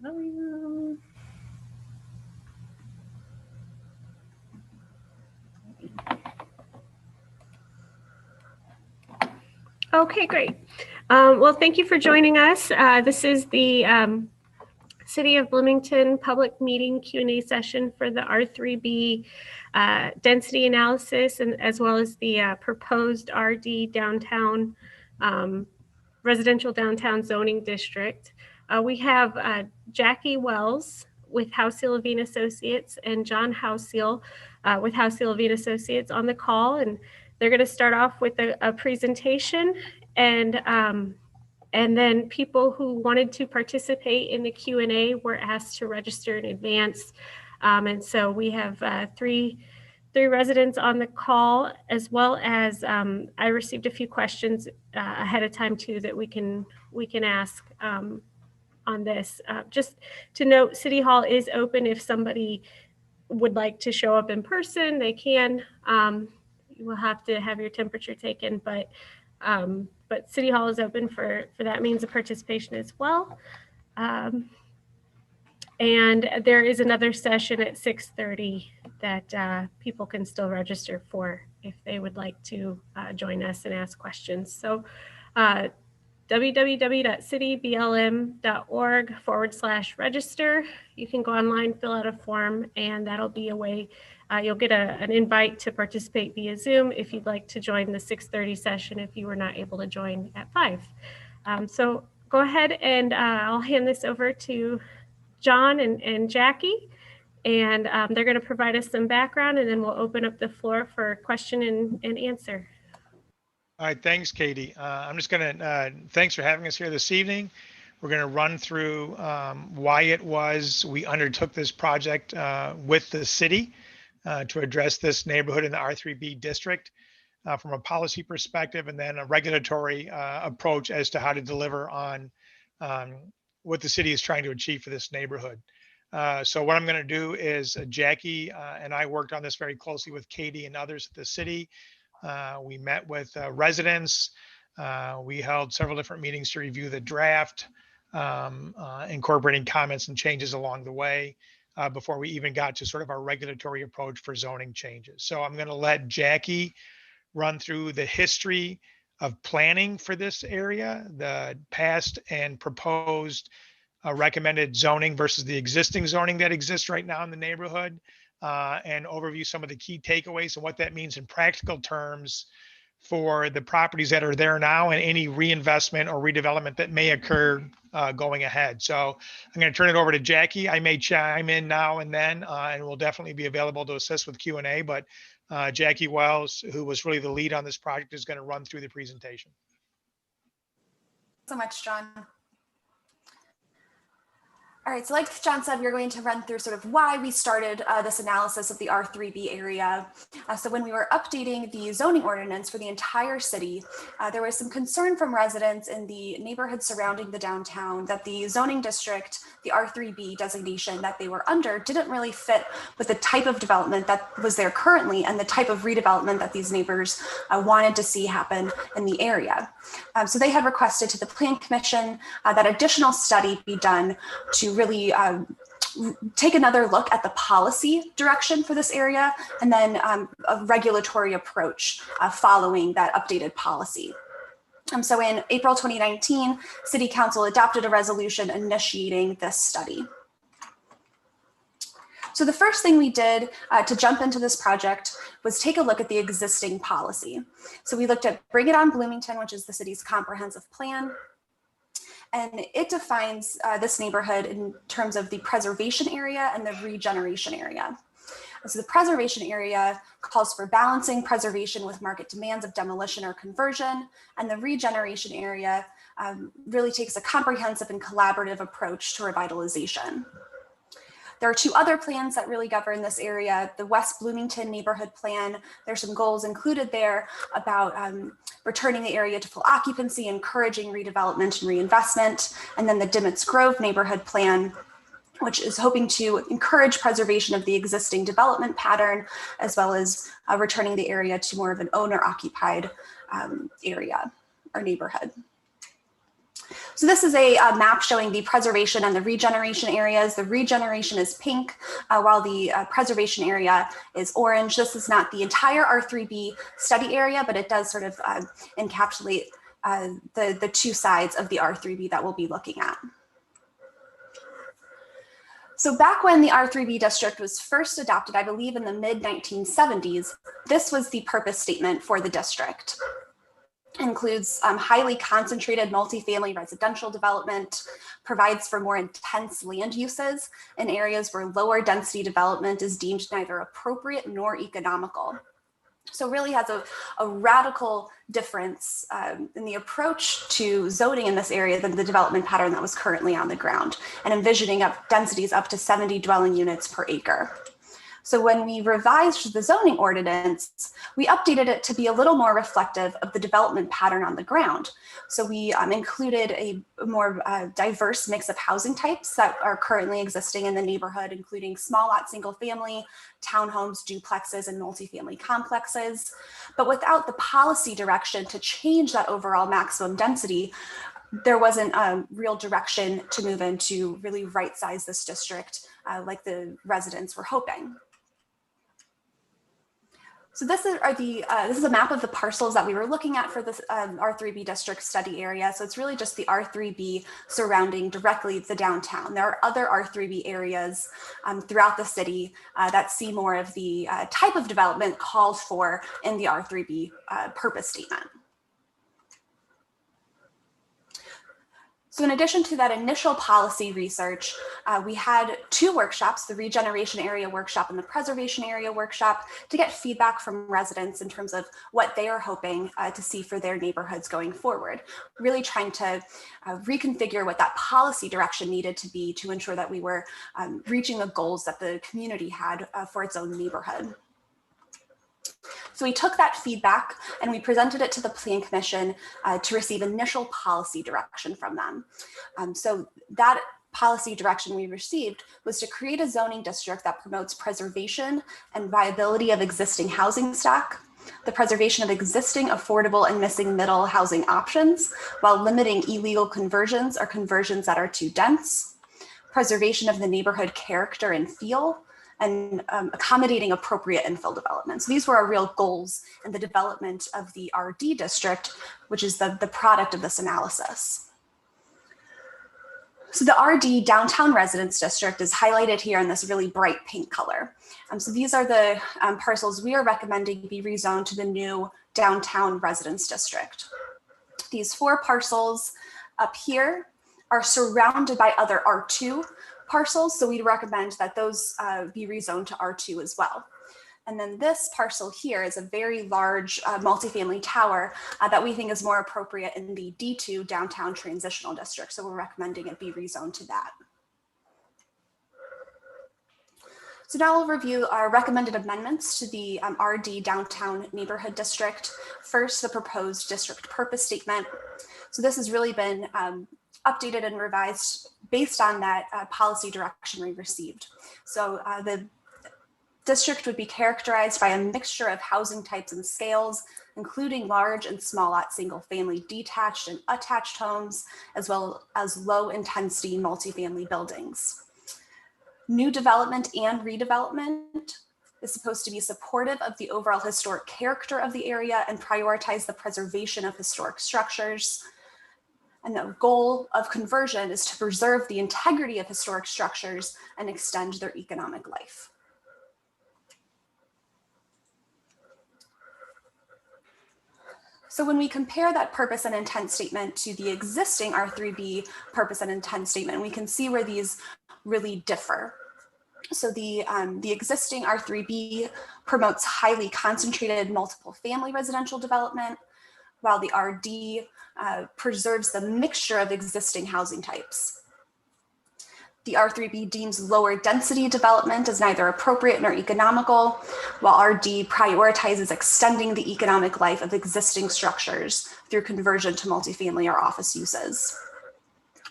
volume. Okay, great. Well, thank you for joining us. This is the City of Bloomington public meeting Q&A session for the R3b density analysis, and as well as the proposed RD downtown residential downtown zoning district. We have Jackie Wells with Houseel Levine Associates and John Houseel with Houseel Levine Associates on the call, and they're going to start off with a presentation, and then people who wanted to participate in the Q&A were asked to register in advance. And so we have three residents on the call, as well as I received a few questions ahead of time too that we can ask on this. Just to note, City Hall is open. If somebody would like to show up in person, they can. You will have to have your temperature taken, but City Hall is open for that means of participation as well. And there is another session at 6:30 that people can still register for if they would like to join us and ask questions. So www.cityblm.org/register. You can go online, fill out a form, and that'll be a way. You'll get an invite to participate via Zoom if you'd like to join the 6:30 session if you were not able to join at 5. So go ahead and I'll hand this over to John and Jackie, and they're going to provide us some background, and then we'll open up the floor for question and answer. All right, thanks, Katie. I'm just going to, thanks for having us here this evening. We're going to run through why it was we undertook this project with the city to address this neighborhood in the R3b district from a policy perspective, and then a regulatory approach as to how to deliver on what the city is trying to achieve for this neighborhood. So what I'm going to do is Jackie and I worked on this very closely with Katie and others at the city. We met with residents. We held several different meetings to review the draft, incorporating comments and changes along the way before we even got to sort of our regulatory approach for zoning changes. So I'm going to let Jackie run through the history of planning for this area, the past and proposed recommended zoning versus the existing zoning that exists right now in the neighborhood, and overview some of the key takeaways and what that means in practical terms for the properties that are there now and any reinvestment or redevelopment that may occur going ahead. So I'm going to turn it over to Jackie. I may chime in now and then, and we'll definitely be available to assist with Q&A, but Jackie Wells, who was really the lead on this project, is going to run through the presentation. So much, John. All right, so like John said, we're going to run through sort of why we started this analysis of the R3b area. So when we were updating the zoning ordinance for the entire city, there was some concern from residents in the neighborhood surrounding the downtown that the zoning district, the R3b designation that they were under, didn't really fit with the type of development that was there currently and the type of redevelopment that these neighbors wanted to see happen in the area. So they had requested to the Plan Commission that additional study be done to really take another look at the policy direction for this area, and then a regulatory approach following that updated policy. So in April 2019, City Council adopted a resolution initiating this study. So the first thing we did to jump into this project was take a look at the existing policy. So we looked at Bring It On Bloomington, which is the city's comprehensive plan. And it defines this neighborhood in terms of the preservation area and the regeneration area. So the preservation area calls for balancing preservation with market demands of demolition or conversion, and the regeneration area really takes a comprehensive and collaborative approach to revitalization. There are two other plans that really govern this area. The West Bloomington Neighborhood Plan, there's some goals included there about returning the area to full occupancy, encouraging redevelopment and reinvestment. And then the Dimitts Grove Neighborhood Plan, which is hoping to encourage preservation of the existing development pattern, as well as returning the area to more of an owner-occupied area or neighborhood. So this is a map showing the preservation and the regeneration areas. The regeneration is pink, while the preservation area is orange. This is not the entire R3b study area, but it does sort of encapsulate the two sides of the R3b that we'll be looking at. So back when the R3b district was first adopted, I believe in the mid-1970s, this was the purpose statement for the district. Includes highly concentrated multifamily residential development, provides for more intense land uses in areas where lower density development is deemed neither appropriate nor economical. So really has a radical difference in the approach to zoning in this area than the development pattern that was currently on the ground, and envisioning up densities up to 70 dwelling units per acre. So when we revised the zoning ordinance, we updated it to be a little more reflective of the development pattern on the ground. So we included a more diverse mix of housing types that are currently existing in the neighborhood, including small lot single family, townhomes, duplexes, and multifamily complexes. But without the policy direction to change that overall maximum density, there wasn't a real direction to move in to really right size this district like the residents were hoping. So this is a map of the parcels that we were looking at for this R3b district study area. So it's really just the R3b surrounding directly the downtown. There are other R3b areas throughout the city that see more of the type of development called for in the R3b purpose statement. So in addition to that initial policy research, we had two workshops, the regeneration area workshop and the preservation area workshop, to get feedback from residents in terms of what they are hoping to see for their neighborhoods going forward. Really trying to reconfigure what that policy direction needed to be to ensure that we were reaching the goals that the community had for its own neighborhood. So we took that feedback and we presented it to the Plan Commission to receive initial policy direction from them. So that policy direction we received was to create a zoning district that promotes preservation and viability of existing housing stock, the preservation of existing affordable and missing middle housing options while limiting illegal conversions or conversions that are too dense, preservation of the neighborhood character and feel, and accommodating appropriate infill development. So these were our real goals in the development of the RD district, which is the product of this analysis. So the RD Downtown Residence District is highlighted here in this really bright pink color. So these are the parcels we are recommending be rezoned to the new Downtown Residence District. These 4 parcels up here are surrounded by other R2 parcels, so we'd recommend that those be rezoned to R2 as well. And then this parcel here is a very large multifamily tower that we think is more appropriate in the D2 Downtown Transitional District, so we're recommending it be rezoned to that. So now we'll review our recommended amendments to the RD Downtown Neighborhood District. First, the proposed district purpose statement. So this has really been updated and revised based on that policy direction we received. So the district would be characterized by a mixture of housing types and scales, including large and small lot single family detached and attached homes, as well as low intensity multifamily buildings. New development and redevelopment is supposed to be supportive of the overall historic character of the area and prioritize the preservation of historic structures. And the goal of conversion is to preserve the integrity of historic structures and extend their economic life. So when we compare that purpose and intent statement to the existing R3b purpose and intent statement, we can see where these really differ. So the existing R3b promotes highly concentrated multiple family residential development, while the RD preserves the mixture of existing housing types. The R3b deems lower density development as neither appropriate nor economical, while RD prioritizes extending the economic life of existing structures through conversion to multifamily or office uses.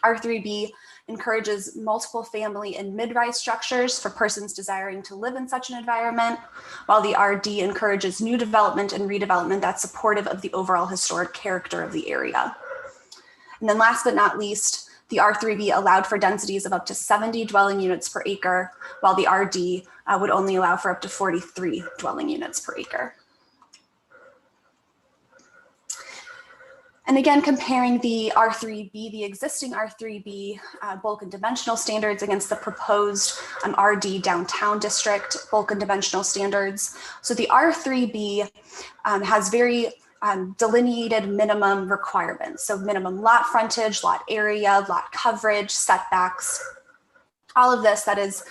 R3b encourages multiple family and mid-rise structures for persons desiring to live in such an environment, while the RD encourages new development and redevelopment that's supportive of the overall historic character of the area. And then last but not least, the R3b allowed for densities of up to 70 dwelling units per acre, while the RD would only allow for up to 43 dwelling units per acre. And again, comparing the R3b, the existing R3b bulk and dimensional standards against the proposed RD downtown district bulk and dimensional standards. So the R3b has very delineated minimum requirements. So minimum lot frontage, lot area, lot coverage, setbacks, all of this that is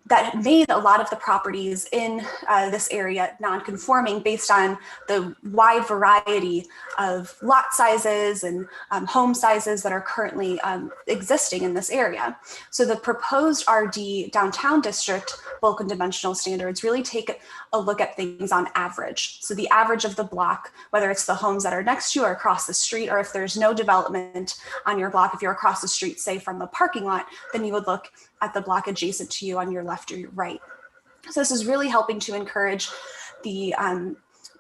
that made a lot of the properties in this area non-conforming based on the wide variety of lot sizes and home sizes that are currently existing in this area. So the proposed RD downtown district bulk and dimensional standards really take a look at things on average. So the average of the block, whether it's the homes that are next to you or across the street, or if there's no development on your block, if you're across the street, say from the parking lot, then you would look at the block adjacent to you on your left or your right. So this is really helping to encourage the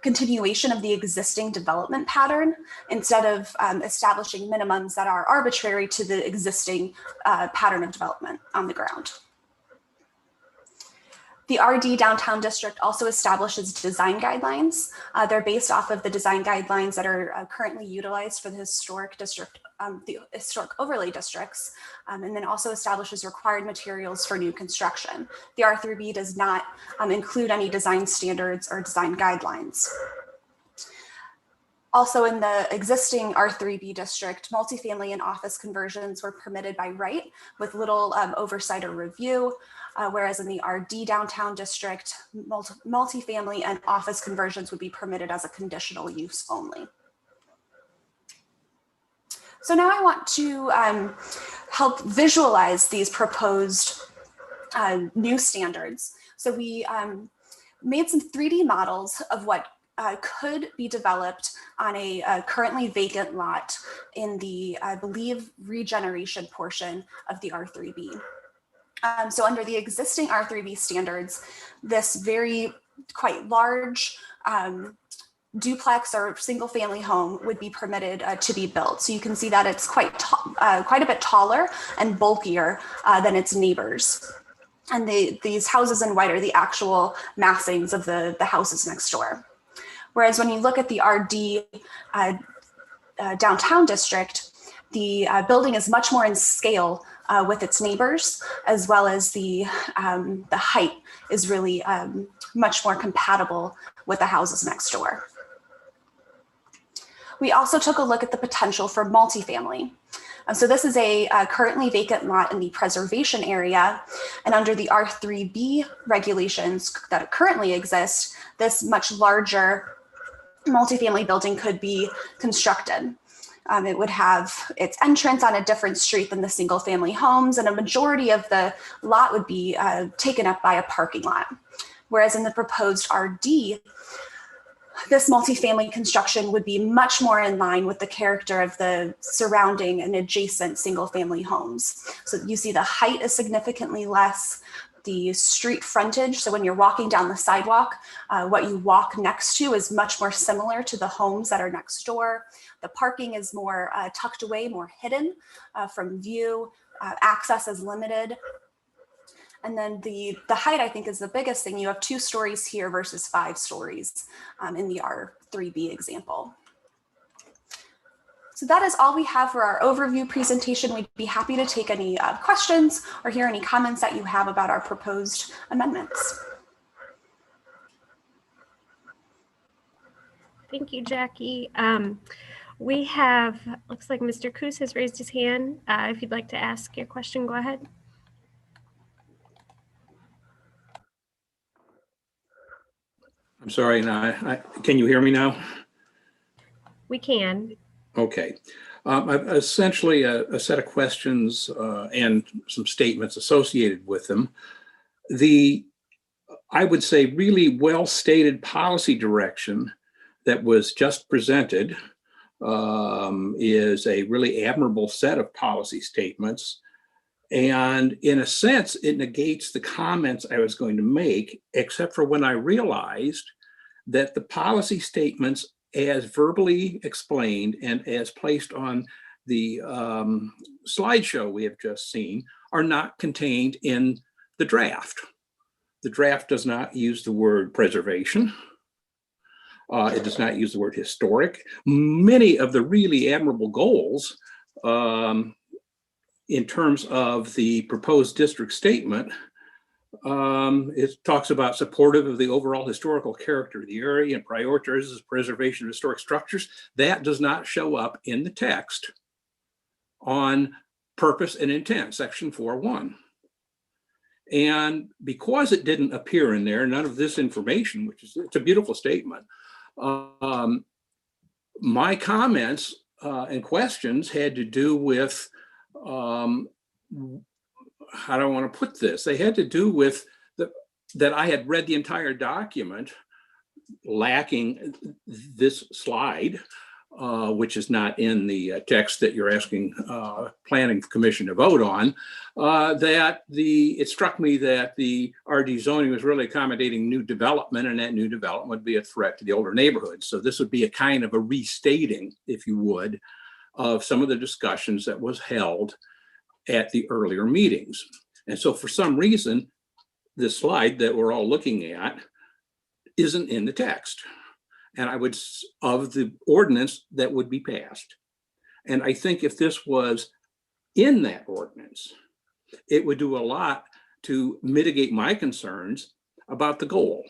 continuation of the existing development pattern instead of establishing minimums that are arbitrary to the existing pattern of development on the ground. The RD downtown district also establishes design guidelines. They're based off of the design guidelines that are currently utilized for the historic district, the historic overlay districts, and then also establishes required materials for new construction. The R3b does not include any design standards or design guidelines. Also in the existing R3b district, multifamily and office conversions were permitted by right with little oversight or review, whereas in the RD downtown district, multifamily and office conversions would be permitted as a conditional use only. So now I want to help visualize these proposed new standards. So we made some 3D models of what could be developed on a currently vacant lot in the, I believe, regeneration portion of the R3b. So under the existing R3b standards, this very quite large duplex or single family home would be permitted to be built. So you can see that it's quite a bit taller and bulkier than its neighbors. And these houses in white are the actual massings of the houses next door. Whereas when you look at the RD downtown district, the building is much more in scale with its neighbors, as well as the height is really much more compatible with the houses next door. We also took a look at the potential for multifamily. So this is a currently vacant lot in the preservation area, and under the R3b regulations that currently exist, this much larger multifamily building could be constructed. It would have its entrance on a different street than the single family homes, and a majority of the lot would be taken up by a parking lot. Whereas in the proposed RD, this multifamily construction would be much more in line with the character of the surrounding and adjacent single family homes. So you see the height is significantly less. The street frontage, so when you're walking down the sidewalk, what you walk next to is much more similar to the homes that are next door. The parking is more tucked away, more hidden from view. Access is limited. And then the height, I think, is the biggest thing. You have 2 stories here versus 5 stories in the R3b example. So that is all we have for our overview presentation. We'd be happy to take any questions or hear any comments that you have about our proposed amendments. Thank you, Jackie. We have, looks like Mr. Coos has raised his hand. If you'd like to ask your question, go ahead. I'm sorry, can you hear me now? We can. Okay. Essentially a set of questions and some statements associated with them. I would say, really well-stated policy direction that was just presented is a really admirable set of policy statements. And in a sense, it negates the comments I was going to make, except for when I realized that the policy statements as verbally explained and as placed on the slideshow we have just seen, are not contained in the draft. The draft does not use the word preservation. It does not use the word historic. Many of the really admirable goals in terms of the proposed district statement, it talks about supportive of the overall historical character of the area and prioritizes preservation of historic structures. That does not show up in the text on purpose and intent, section 4.1. And because it didn't appear in there, none of this information, which is, it's a beautiful statement, my comments and questions had to do with, how do I want to put this? They had to do with that I had read the entire document, lacking this slide, which is not in the text that you're asking Planning Commission to vote on, it struck me that the RD zoning was really accommodating new development, and that new development would be a threat to the older neighborhoods. So this would be a kind of a restating, if you would, of some of the discussions that was held at the earlier meetings. And so for some reason, this slide that we're all looking at isn't in the text. And I would, of the ordinance that would be passed. And I think if this was in that ordinance, it would do a lot to mitigate my concerns about the goal.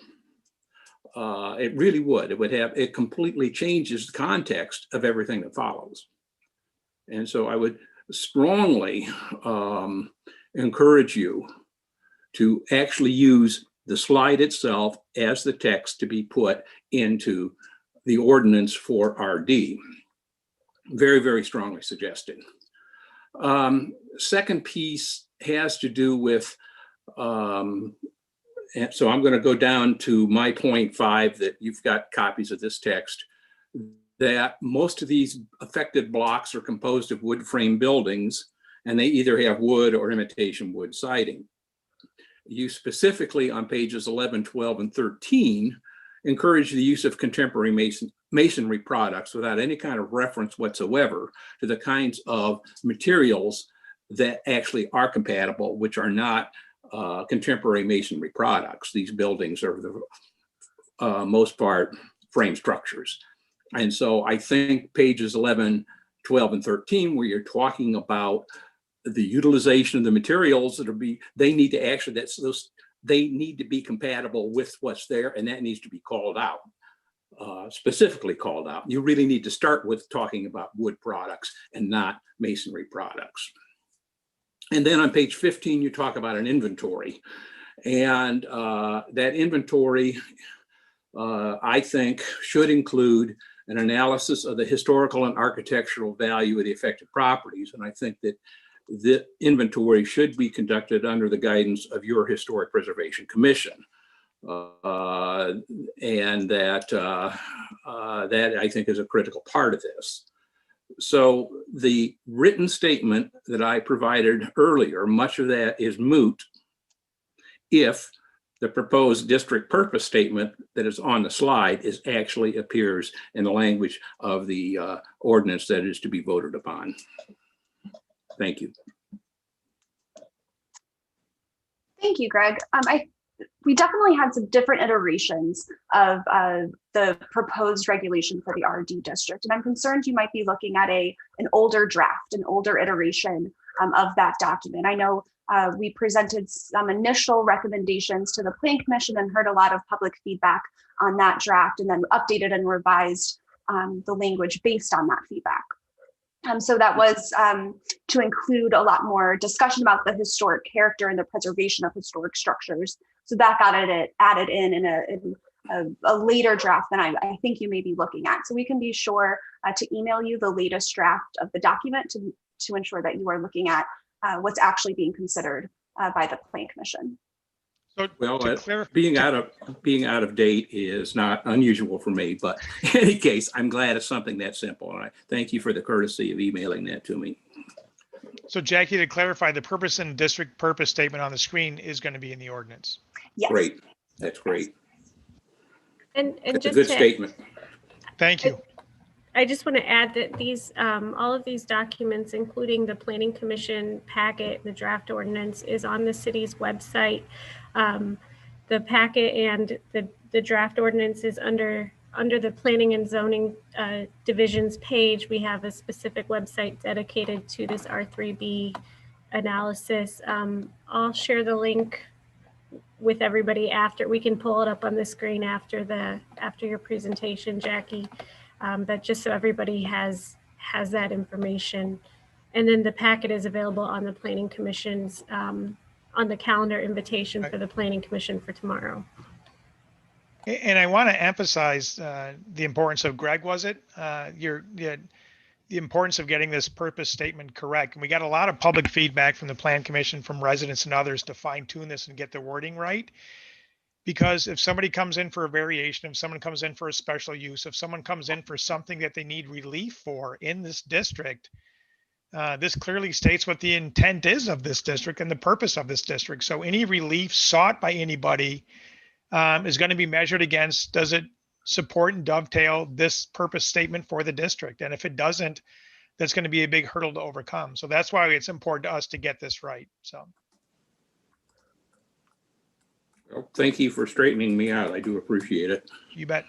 It really would. It completely changes the context of everything that follows. And so I would strongly encourage you to actually use the slide itself as the text to be put into the ordinance for RD. Very, very strongly suggested. Second piece has to do with, and so I'm going to go down to my point 5 that you've got copies of this text, that most of these affected blocks are composed of wood frame buildings, and they either have wood or imitation wood siding. You specifically on pages 11, 12, and 13 encourage the use of contemporary masonry products without any kind of reference whatsoever to the kinds of materials that actually are compatible, which are not contemporary masonry products. These buildings are for the most part frame structures. And so I think pages 11, 12, and 13, where you're talking about the utilization of the materials they need to be compatible with what's there, and that needs to be called out, specifically called out. You really need to start with talking about wood products and not masonry products. And then on page 15, you talk about an inventory, and that inventory, I think, should include an analysis of the historical and architectural value of the affected properties. And I think that the inventory should be conducted under the guidance of your Historic Preservation Commission. And that I think is a critical part of this. So the written statement that I provided earlier, much of that is moot if the proposed district purpose statement that is on the slide actually appears in the language of the ordinance that is to be voted upon. Thank you. Thank you, Greg. We definitely had some different iterations of the proposed regulation for the RD district, and I'm concerned you might be looking at an older draft, an older iteration of that document. I know we presented some initial recommendations to the Plan Commission and heard a lot of public feedback on that draft, and then updated and revised the language based on that feedback. So that was to include a lot more discussion about the historic character and the preservation of historic structures. So that got added in a later draft than I think you may be looking at. So we can be sure to email you the latest draft of the document to ensure that you are looking at what's actually being considered by the Plan Commission. So well, being out of date is not unusual for me, but in any case, I'm glad it's something that simple. And I thank you for the courtesy of emailing that to me. So Jackie, to clarify, the purpose and district purpose statement on the screen is going to be in the ordinance. Yes. Great. That's great. And That's just a good statement. Thank you. I just want to add that these, all of these documents, including the Planning Commission packet, the draft ordinance, is on the city's website. The packet and the draft ordinance is under the Planning and Zoning Division's page. We have a specific website dedicated to this R3b analysis. I'll share the link with everybody after. We can pull it up on the screen after your presentation, Jackie. But just so everybody has that information. And then the packet is available on the Planning Commission's, on the calendar invitation for the Planning Commission for tomorrow. And I want to emphasize the importance of, Greg, was it? The importance of getting this purpose statement correct. And we got a lot of public feedback from the Plan Commission, from residents and others, to fine tune this and get the wording right. Because if somebody comes in for a variation, if someone comes in for a special use, if someone comes in for something that they need relief for in this district, this clearly states what the intent is of this district and the purpose of this district. So any relief sought by anybody is going to be measured against, does it support and dovetail this purpose statement for the district? And if it doesn't, that's going to be a big hurdle to overcome. So that's why it's important to us to get this right. So. Well, thank you for straightening me out. I do appreciate it. You bet.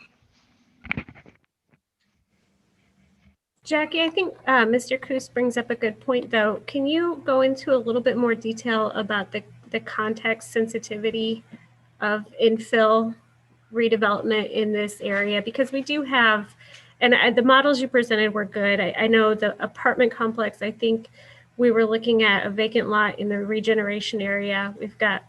Jackie, I think Mr. Coos brings up a good point, though. Can you go into a little bit more detail about the context sensitivity of infill redevelopment in this area? Because we do have, and the models you presented were good. I know the apartment complex, I think we were looking at a vacant lot in the regeneration area. We've got,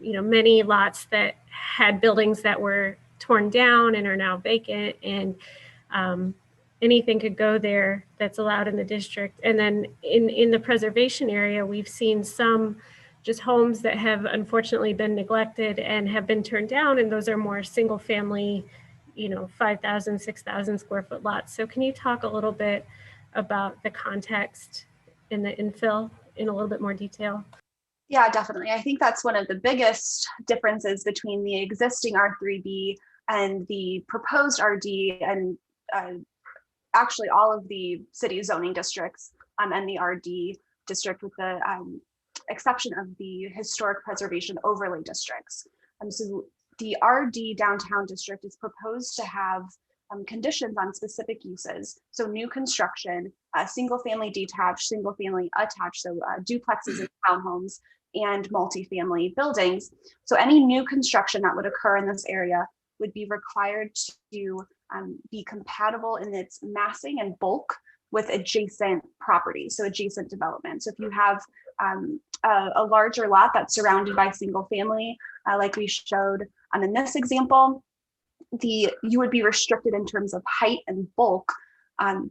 many lots that had buildings that were torn down and are now vacant, and anything could go there that's allowed in the district. And then in the preservation area, we've seen some just homes that have unfortunately been neglected and have been turned down, and those are more single family, 5,000, 6,000 square foot lots. So can you talk a little bit about the context in the infill in a little bit more detail? Yeah, definitely. I think that's one of the biggest differences between the existing R3b and the proposed RD, and actually all of the city zoning districts and the RD district, with the exception of the historic preservation overlay districts. So the RD downtown district is proposed to have conditions on specific uses. So new construction, single family detached, single family attached, so duplexes and townhomes, and multifamily buildings. So any new construction that would occur in this area would be required to be compatible in its massing and bulk with adjacent properties, so adjacent development. So if you have a larger lot that's surrounded by single family, like we showed in this example, you would be restricted in terms of height and bulk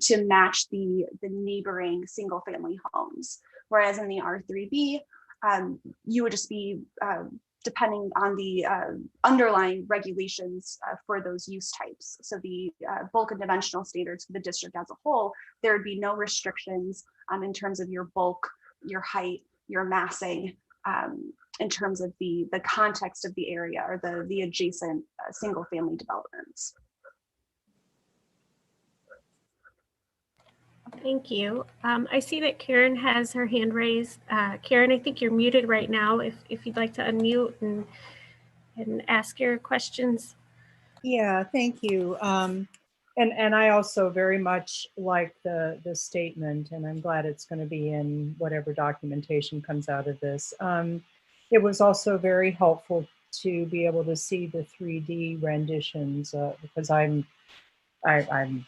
to match the neighboring single family homes. Whereas in the R3b, you would just be depending on the underlying regulations for those use types. So the bulk and dimensional standards for the district as a whole, there would be no restrictions in terms of your bulk, your height, your massing, in terms of the context of the area or the adjacent single family developments. Thank you. I see that Karen has her hand raised. Karen, I think you're muted right now. If you'd like to unmute and ask your questions. Yeah, thank you. And I also very much like the statement, and I'm glad it's going to be in whatever documentation comes out of this. It was also very helpful to be able to see the 3D renditions because I'm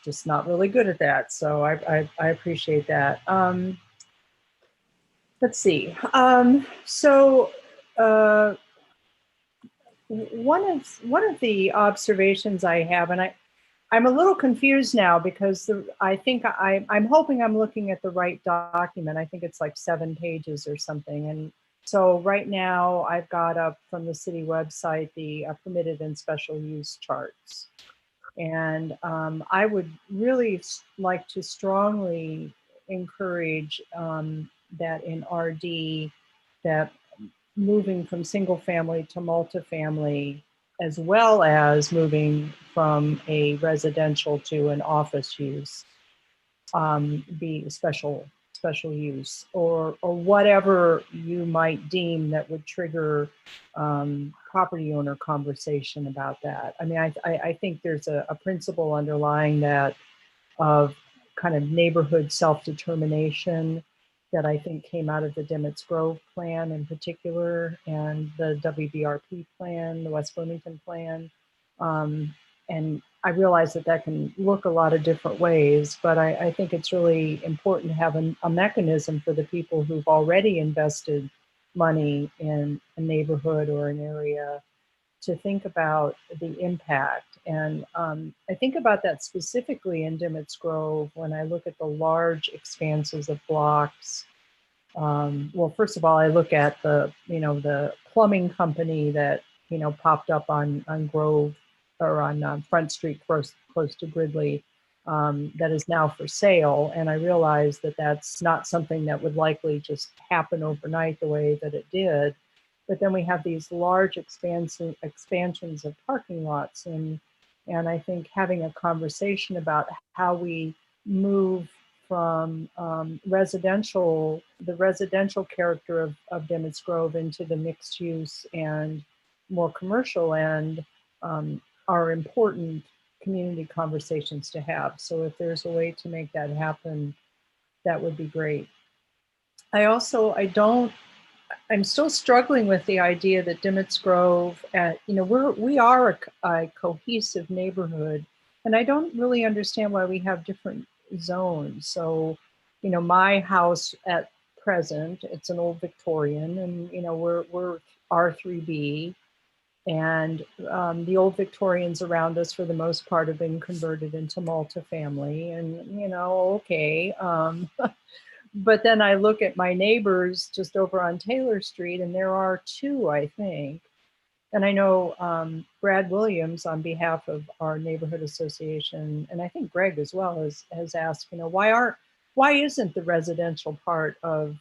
just not really good at that. So I appreciate that. Let's see. One of the observations I have, and I'm a little confused now because I think I'm hoping I'm looking at the right document. I think it's like 7 pages or something. And so right now I've got up from the city website the permitted and special use charts. And I would really like to strongly encourage that in RD, that moving from single family to multifamily, as well as moving from a residential to an office use, be special use, or whatever you might deem that would trigger property owner conversation about that. I mean, I think there's a principle underlying that of kind of neighborhood self-determination that I think came out of the Dimitts Grove plan in particular, and the WBRP plan, the West Bloomington plan. And I realize that that can look a lot of different ways, but I think it's really important to have a mechanism for the people who've already invested money in a neighborhood or an area to think about the impact. And I think about that specifically in Dimitts Grove when I look at the large expanses of blocks. Well, first of all, I look at the plumbing company that, popped up on Grove or on Front Street close to Gridley, that is now for sale. And I realize that that's not something that would likely just happen overnight the way that it did. But then we have these large expansions of parking lots. And I think having a conversation about how we move from the residential character of Dimitts Grove into the mixed use and more commercial end are important community conversations to have. So if there's a way to make that happen, that would be great. I'm still struggling with the idea that Dimitts Grove, we are a cohesive neighborhood, and I don't really understand why we have different zones. So, my house at present, it's an old Victorian, and we're R3b, and the old Victorians around us, for the most part, have been converted into multifamily, and okay. But then I look at my neighbors just over on Taylor Street, and there are two, I think. And I know Brad Williams, on behalf of our neighborhood association, and I think Greg as well, has asked, why isn't the residential part of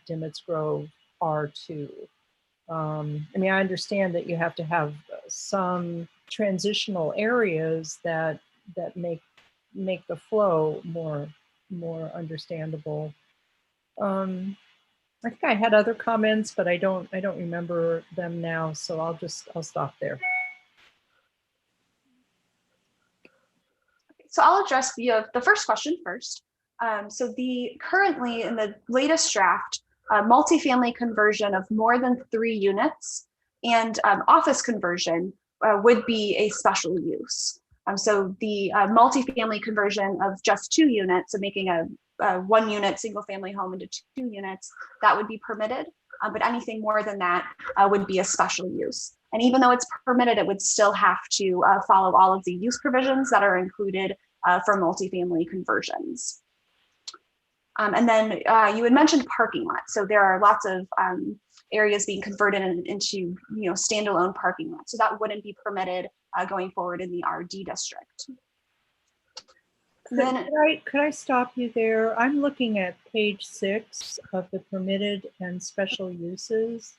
Dimitts Grove R2? I understand that you have to have some transitional areas that make the flow more understandable. I think I had other comments, but I don't remember them now, so I'll stop there. So I'll address the first question first. So currently in the latest draft, multifamily conversion of more than 3 units and office conversion would be a special use. So the multifamily conversion of just 2 units, so making a 1 unit single family home into 2 units, that would be permitted. But anything more than that would be a special use. And even though it's permitted, it would still have to follow all of the use provisions that are included for multifamily conversions. And then you had mentioned parking lots. So there are lots of areas being converted into standalone parking lots. So that wouldn't be permitted going forward in the RD district. Could I stop you there? I'm looking at page 6 of the permitted and special uses,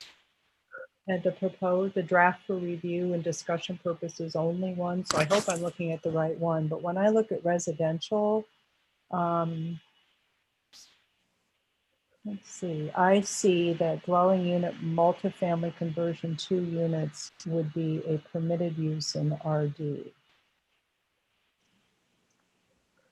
and the draft for review and discussion purposes only one. So I hope I'm looking at the right one. But when I look at residential, let's see, I see that dwelling unit multifamily conversion 2 units would be a permitted use in RD.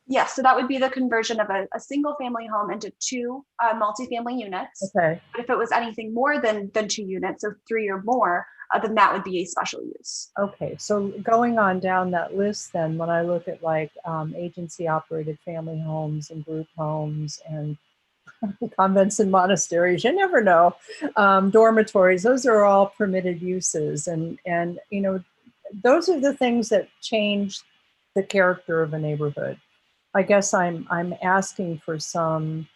Yes, so that would be the conversion of a single family home into 2 multifamily units. Okay. But if it was anything more than 2 units, so 3 or more, then that would be a special use. Okay, so going on down that list, then when I look at like agency operated family homes and group homes and convents and monasteries, you never know, dormitories, those are all permitted uses, and those are the things that change the character of a neighborhood. I guess I'm asking for some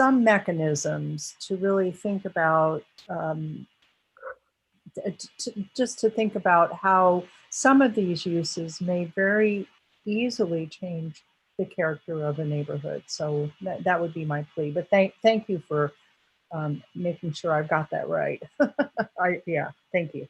mechanisms to really think about, just to think about how some of these uses may very easily change the character of a neighborhood. So that would be my plea. But thank you for making sure I've got that right. Yeah, thank you.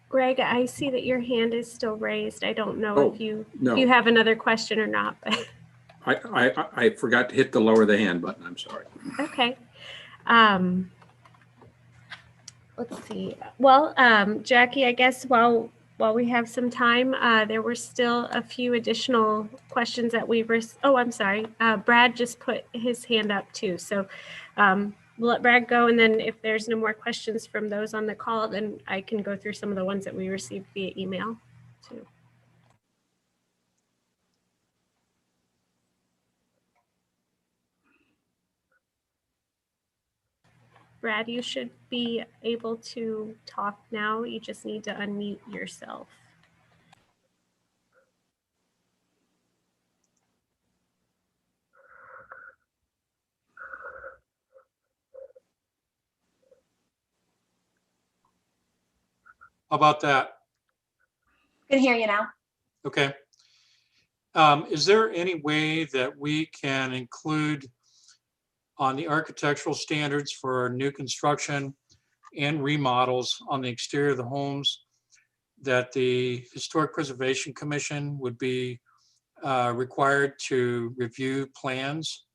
Greg, I see that your hand is still raised. I don't know Oh, if you no. have another question or not, but I forgot to hit the lower the hand button. I'm sorry. okay. Let's see. Well, Jackie, I guess while we have some time, there were still a few additional questions that we were. Oh, I'm sorry. Brad just put his hand up too. So we'll let Brad go, and then if there's no more questions from those on the call, then I can go through some of the ones that we received via email too. Brad, you should be able to talk now. You just need to unmute yourself. How about that? Can hear you now. Okay. Is there any way that we can include on the architectural standards for new construction and remodels on the exterior of the homes that the Historic Preservation Commission would be required to review plans?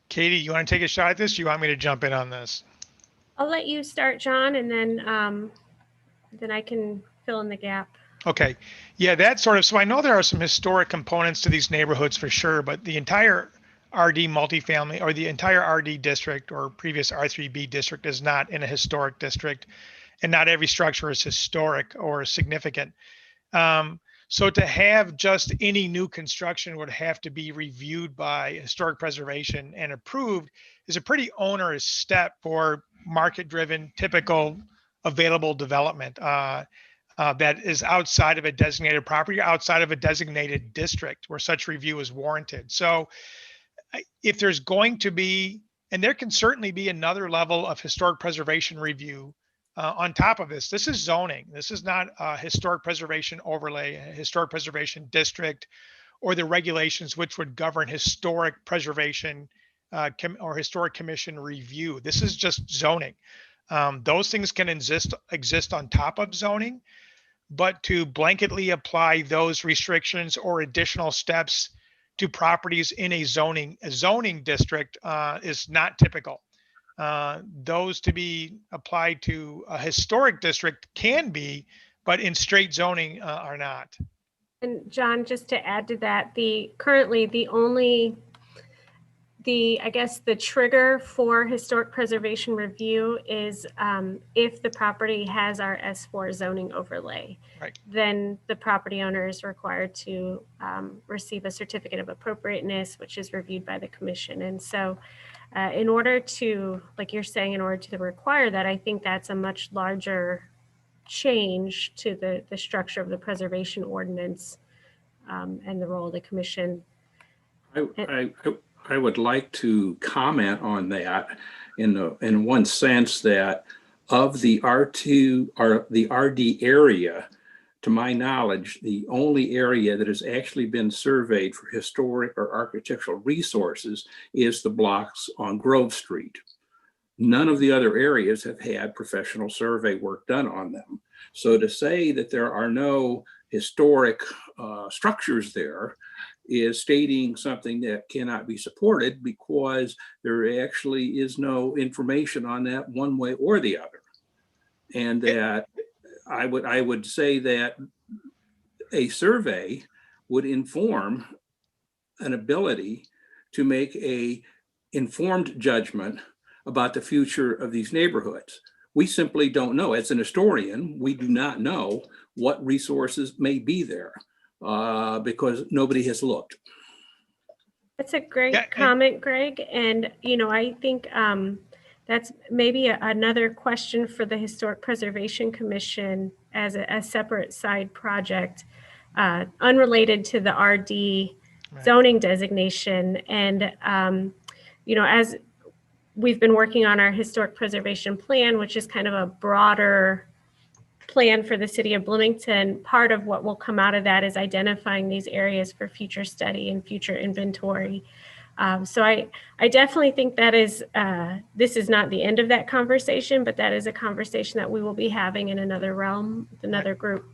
Katie, you want to take a shot at this? Do you want me to jump in on this? I'll let you start, John, and then I can fill in the gap. Okay. Yeah, that sort of, so I know there are some historic components to these neighborhoods for sure, but the entire RD multifamily or the entire RD district or previous R3b district is not in a historic district, and not every structure is historic or significant. So to have just any new construction would have to be reviewed by historic preservation and approved is a pretty onerous step for market-driven, typical available development that is outside of a designated property, outside of a designated district where such review is warranted. So if there's going to be, and there can certainly be another level of historic preservation review on top of this. This is zoning. This is not a historic preservation overlay, a historic preservation district, or the regulations which would govern historic preservation or historic commission review. This is just zoning. Those things can exist on top of zoning, but to blanketly apply those restrictions or additional steps to properties in a zoning district is not typical. Those to be applied to a historic district can be, but in straight zoning are not. And John, just to add to that, currently I guess the trigger for historic preservation review is if the property has our S4 zoning overlay, right, then the property owner is required to receive a certificate of appropriateness, which is reviewed by the commission. And so in order to, like you're saying, in order to require that, I think that's a much larger change to the structure of the preservation ordinance and the role of the commission. I would like to comment on that in one sense that of the R2 or the RD area, to my knowledge, the only area that has actually been surveyed for historic or architectural resources is the blocks on Grove Street. None of the other areas have had professional survey work done on them. So to say that there are no historic structures there is stating something that cannot be supported because there actually is no information on that one way or the other. And that I would say that a survey would inform an ability to make a informed judgment about the future of these neighborhoods. We simply don't know. As an historian, we do not know what resources may be there because nobody has looked. That's a great comment, Greg. And, I think that's maybe another question for the Historic Preservation Commission as a separate side project, unrelated to the RD zoning designation. And, as we've been working on our historic preservation plan, which is kind of a broader plan for the city of Bloomington, part of what will come out of that is identifying these areas for future study and future inventory. So I definitely think that is, this is not the end of that conversation, but that is a conversation that we will be having in another realm, with another group.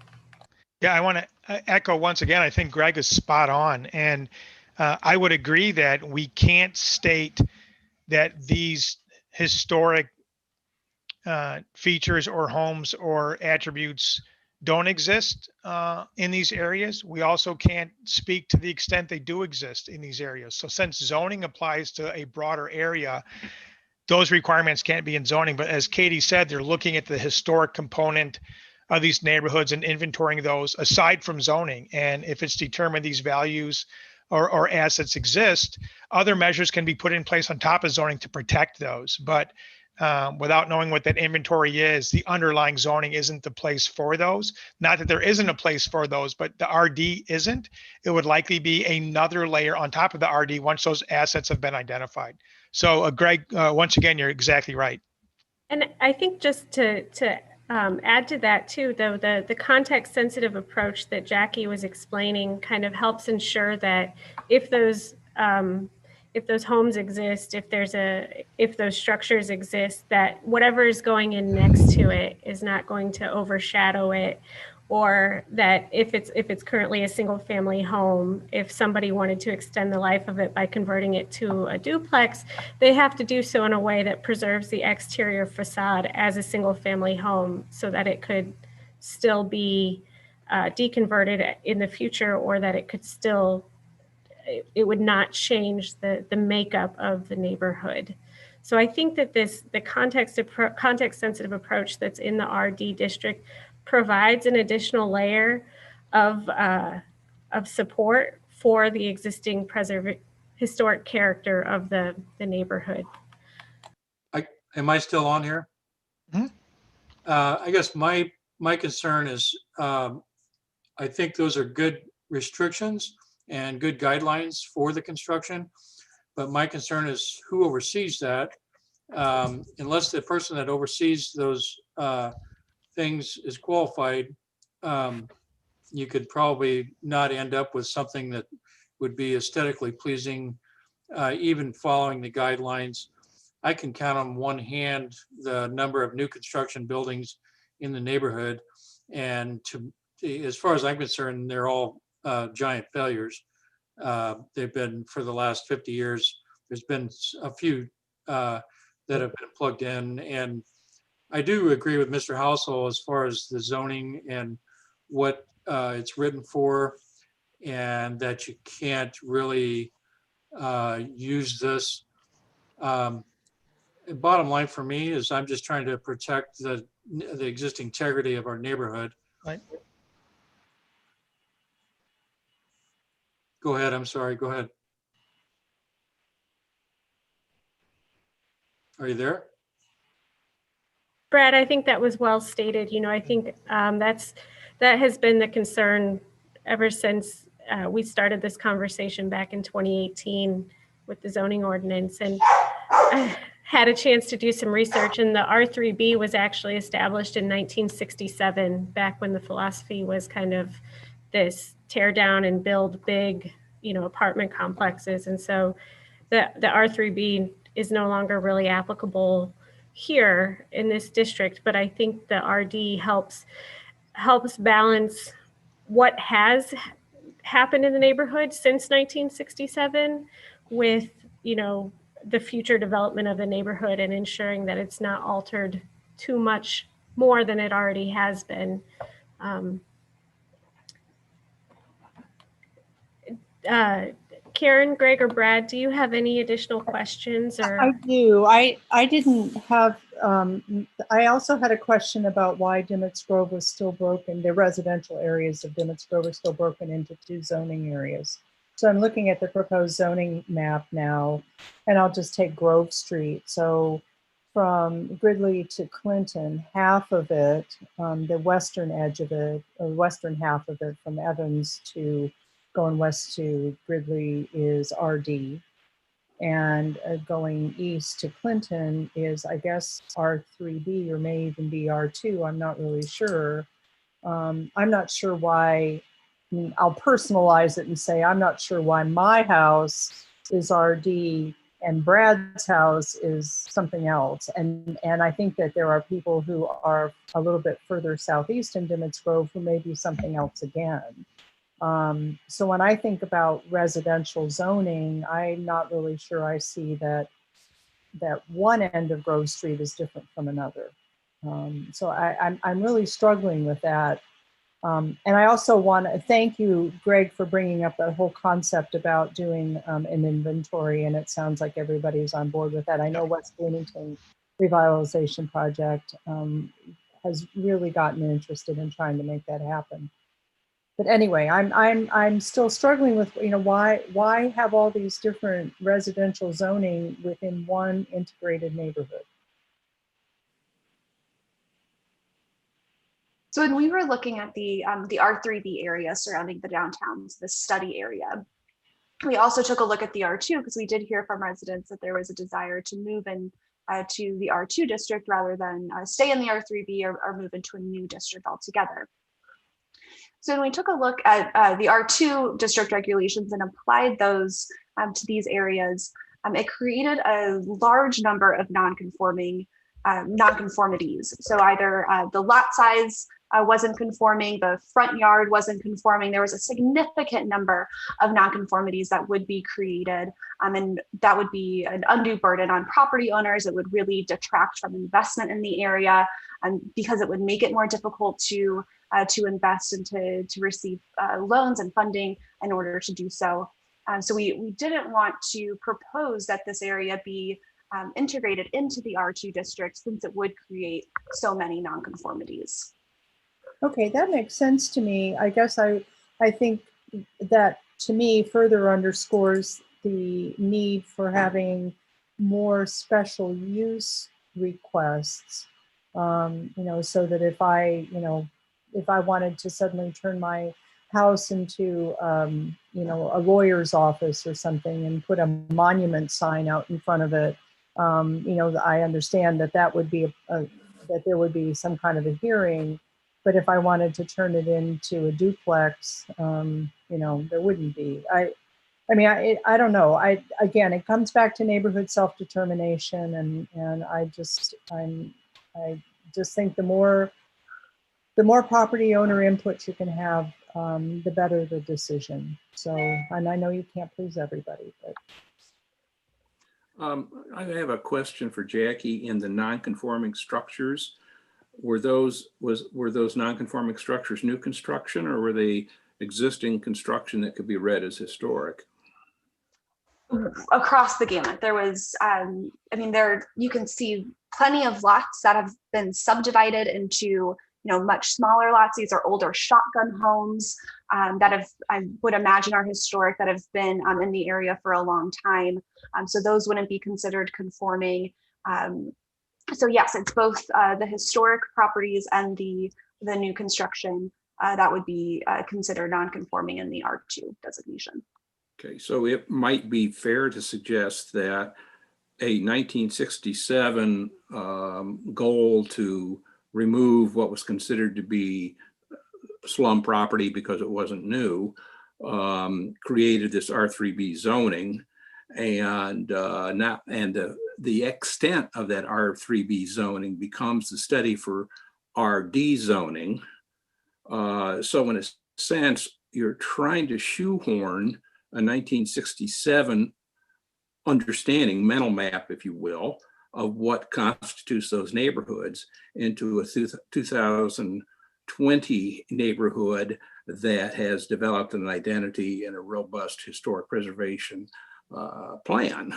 Yeah, I want to echo once again, I think Greg is spot on. And I would agree that we can't state that these historic features or homes or attributes don't exist in these areas. We also can't speak to the extent they do exist in these areas. So since zoning applies to a broader area, those requirements can't be in zoning. But as Katie said, they're looking at the historic component of these neighborhoods and inventorying those aside from zoning. And if it's determined these values or assets exist, other measures can be put in place on top of zoning to protect those. But without knowing what that inventory is, the underlying zoning isn't the place for those. Not that there isn't a place for those, but the RD isn't. It would likely be another layer on top of the RD once those assets have been identified. So Greg, once again, you're exactly right. And I think just to add to that too, though, the context sensitive approach that Jackie was explaining kind of helps ensure that if those homes exist, if those structures exist, that whatever is going in next to it is not going to overshadow it, or that if it's currently a single family home, if somebody wanted to extend the life of it by converting it to a duplex, they have to do so in a way that preserves the exterior facade as a single family home so that it could still be deconverted in the future, or that it could still, it would not change the makeup of the neighborhood. So I think that the context sensitive approach that's in the RD district provides an additional layer of support for the existing historic character of the neighborhood. Am I still on here? Mhm. I guess my concern is, I think those are good restrictions and good guidelines for the construction. But my concern is who oversees that. Unless the person that oversees those things is qualified, you could probably not end up with something that would be aesthetically pleasing, even following the guidelines. I can count on one hand the number of new construction buildings in the neighborhood, and as far as I'm concerned, they're all giant failures. They've been for the last 50 years. There's been a few that have been plugged in, and I do agree with Mr. Housel as far as the zoning and what it's written for, and that you can't really use this. Bottom line for me is I'm just trying to protect the existing integrity of our neighborhood. Right. Go ahead. I'm sorry. Go ahead. Are you there? Brad, I think that was well stated. You know, I think that has been the concern ever since we started this conversation back in 2018 with the zoning ordinance. And I had a chance to do some research, and the R3b was actually established in 1967, back when the philosophy was kind of this tear down and build big, you know, apartment complexes. And so the R3b is no longer really applicable here in this district, but I think the RD helps balance what has happened in the neighborhood since 1967 with, you know, the future development of the neighborhood and ensuring that it's not altered too much more than it already has been. Karen, Greg, or Brad, do you have any additional questions? Or I do. I didn't have, I also had a question about why Dimitts Grove was still broken. The residential areas of Dimitts Grove are still broken into two zoning areas. So I'm looking at the proposed zoning map now, and I'll just take Grove Street. So from Gridley to Clinton, half of it, the western edge of it, or western half of it from Evans to going west to Gridley is RD. And going east to Clinton is, I guess, R3b, or may even be R2. I'm not really sure. I'm not sure why. I mean, I'll personalize it and say, I'm not sure why my house is RD and Brad's house is something else. And I think that there are people who are a little bit further southeast in Dimitts Grove who may be something else again. So when I think about residential zoning, I'm not really sure I see that one end of Grove Street is different from another. So I'm really struggling with that. And I also want to thank you, Greg, for bringing up that whole concept about doing an inventory, and it sounds like everybody's on board with that. I know West Bloomington Revitalization Project has really gotten interested in trying to make that happen. But anyway, I'm still struggling with, you know, why have all these different residential zoning within one integrated neighborhood? So when we were looking at the R3B area surrounding the downtowns, the study area, we also took a look at the R2 because we did hear from residents that there was a desire to move in to the R2 district rather than stay in the R3B or move into a new district altogether. So when we took a look at the R2 district regulations and applied those to these areas, it created a large number of non-conformities. So either the lot size wasn't conforming, the front yard wasn't conforming. There was a significant number of non-conformities that would be created, and that would be an undue burden on property owners. It would really detract from investment in the area, because it would make it more difficult to invest and to receive loans and funding in order to do so. So we didn't want to propose that this area be integrated into the R2 district since it would create so many nonconformities. Okay, that makes sense to me. I guess I think that to me further underscores the need for having more special use requests, you know, so that if I wanted to suddenly turn my house into, you know, a lawyer's office or something and put a monument sign out in front of it, you know, I understand that would be that there would be some kind of a hearing. But if I wanted to turn it into a duplex, you know, there wouldn't be. I mean, I don't know. Again, it comes back to neighborhood self-determination, and I just think the more property owner input you can have, the better the decision. So, and I know you can't please everybody, but. I have a question for Jackie. In the non-conforming structures, were those non-conforming structures new construction, or were they existing construction that could be read as historic? Across the gamut, there was, I mean, you can see plenty of lots that have been subdivided into, you know, much smaller lots. These are older shotgun homes that have, I would imagine, are historic, that have been in the area for a long time. So those wouldn't be considered conforming. So yes, it's both the historic properties and the new construction that would be considered non-conforming in the R2 designation. Okay, so it might be fair to suggest that a 1967 goal to remove what was considered to be slum property because it wasn't new created this R3b zoning, and the extent of that R3b zoning becomes the study for RD zoning. So in a sense, you're trying to shoehorn a 1967 understanding, mental map, if you will, of what constitutes those neighborhoods into a 2020 neighborhood that has developed an identity and a robust historic preservation plan.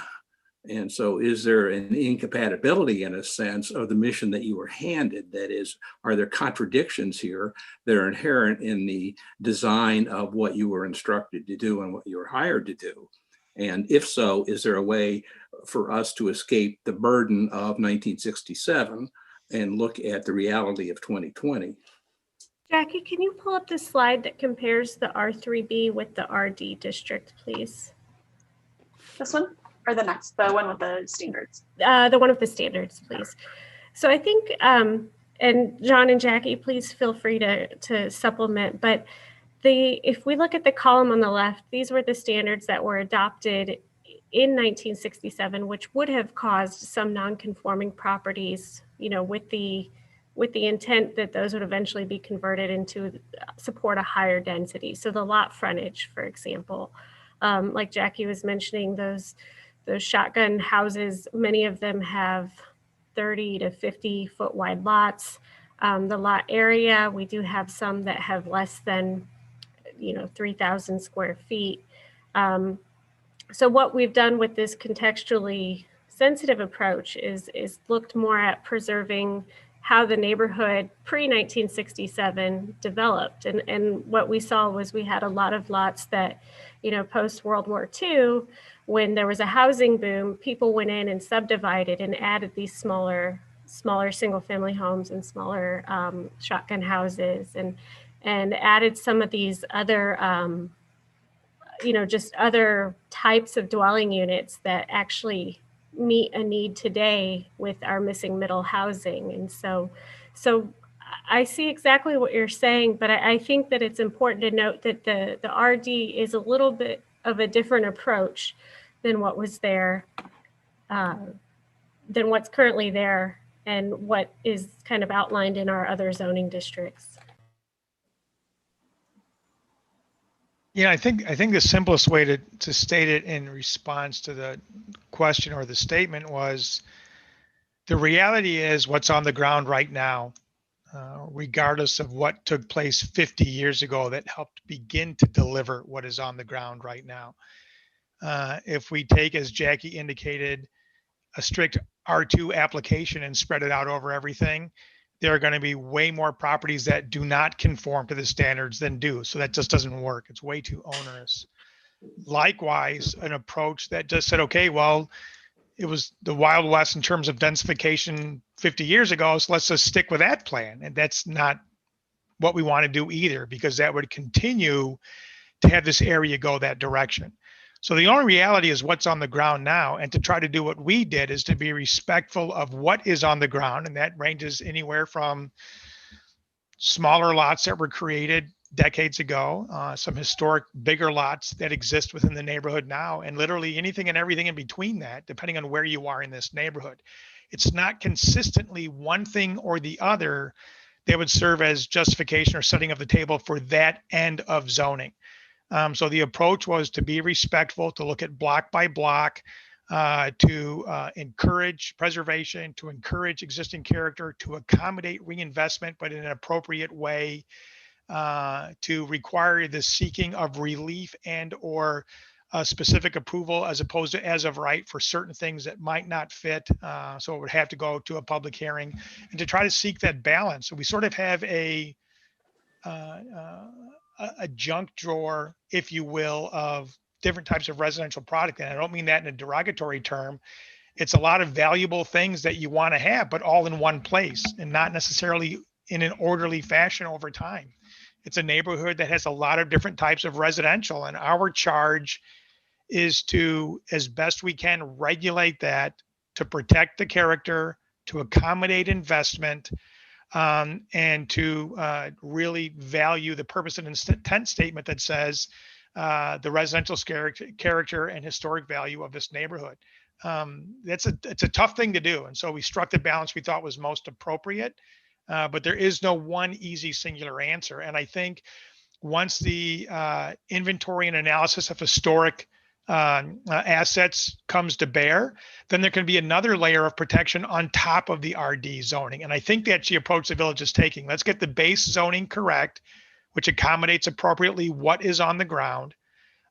And so is there an incompatibility, in a sense, of the mission that you were handed? That is, are there contradictions here that are inherent in the design of what you were instructed to do and what you were hired to do? And if so, is there a way for us to escape the burden of 1967 and look at the reality of 2020? Jackie, can you pull up the slide that compares the R3B with the RD district, please? This one? Or the next, the one with the standards? The one with the standards, please. So I think, and John and Jackie, please feel free to supplement, but if we look at the column on the left, these were the standards that were adopted in 1967, which would have caused some non-conforming properties, with the intent that those would eventually be converted into support a higher density. So the lot frontage, for example, like Jackie was mentioning, those shotgun houses, many of them have 30 to 50 foot wide lots. The lot area, we do have some that have less than 3,000 square feet. So what we've done with this contextually sensitive approach is looked more at preserving how the neighborhood pre-1967 developed. And what we saw was we had a lot of lots that, post World War II, when there was a housing boom, people went in and subdivided and added these smaller single family homes and smaller shotgun houses and added some of these other, just other types of dwelling units that actually meet a need today with our missing middle housing. And so I see exactly what you're saying, but I think that it's important to note that the RD is a little bit of a different approach than what was there, than what's currently there and what is kind of outlined in our other zoning districts. Yeah, I think the simplest way to state it in response to the question or the statement was, the reality is what's on the ground right now, regardless of what took place 50 years ago that helped begin to deliver what is on the ground right now. If we take, as Jackie indicated, a strict R2 application and spread it out over everything, there are going to be way more properties that do not conform to the standards than do. So that just doesn't work. It's way too onerous. Likewise, an approach that just said, okay, well, it was the Wild West in terms of densification 50 years ago, so let's just stick with that plan. And that's not what we want to do either, because that would continue to have this area go that direction. So the only reality is what's on the ground now, and to try to do what we did is to be respectful of what is on the ground. And that ranges anywhere from smaller lots that were created decades ago, some historic bigger lots that exist within the neighborhood now, and literally anything and everything in between that, depending on where you are in this neighborhood. It's not consistently one thing or the other that would serve as justification or setting of the table for that end of zoning. So the approach was to be respectful, to look at block by block, to encourage preservation, to encourage existing character, to accommodate reinvestment, but in an appropriate way, to require the seeking of relief and or specific approval as opposed to as of right for certain things that might not fit. So it would have to go to a public hearing, and to try to seek that balance. So we sort of have a junk drawer, if you will, of different types of residential product. And I don't mean that in a derogatory term. It's a lot of valuable things that you want to have, but all in one place and not necessarily in an orderly fashion over time. It's a neighborhood that has a lot of different types of residential, and our charge is to, as best we can, regulate that to protect the character, to accommodate investment, and to really value the purpose and intent statement that says the residential character and historic value of this neighborhood. It's a tough thing to do. And so we struck the balance we thought was most appropriate, but there is no one easy singular answer. And I think once the inventory and analysis of historic assets comes to bear, then there can be another layer of protection on top of the RD zoning. And I think that's the approach the village is taking. Let's get the base zoning correct, which accommodates appropriately what is on the ground,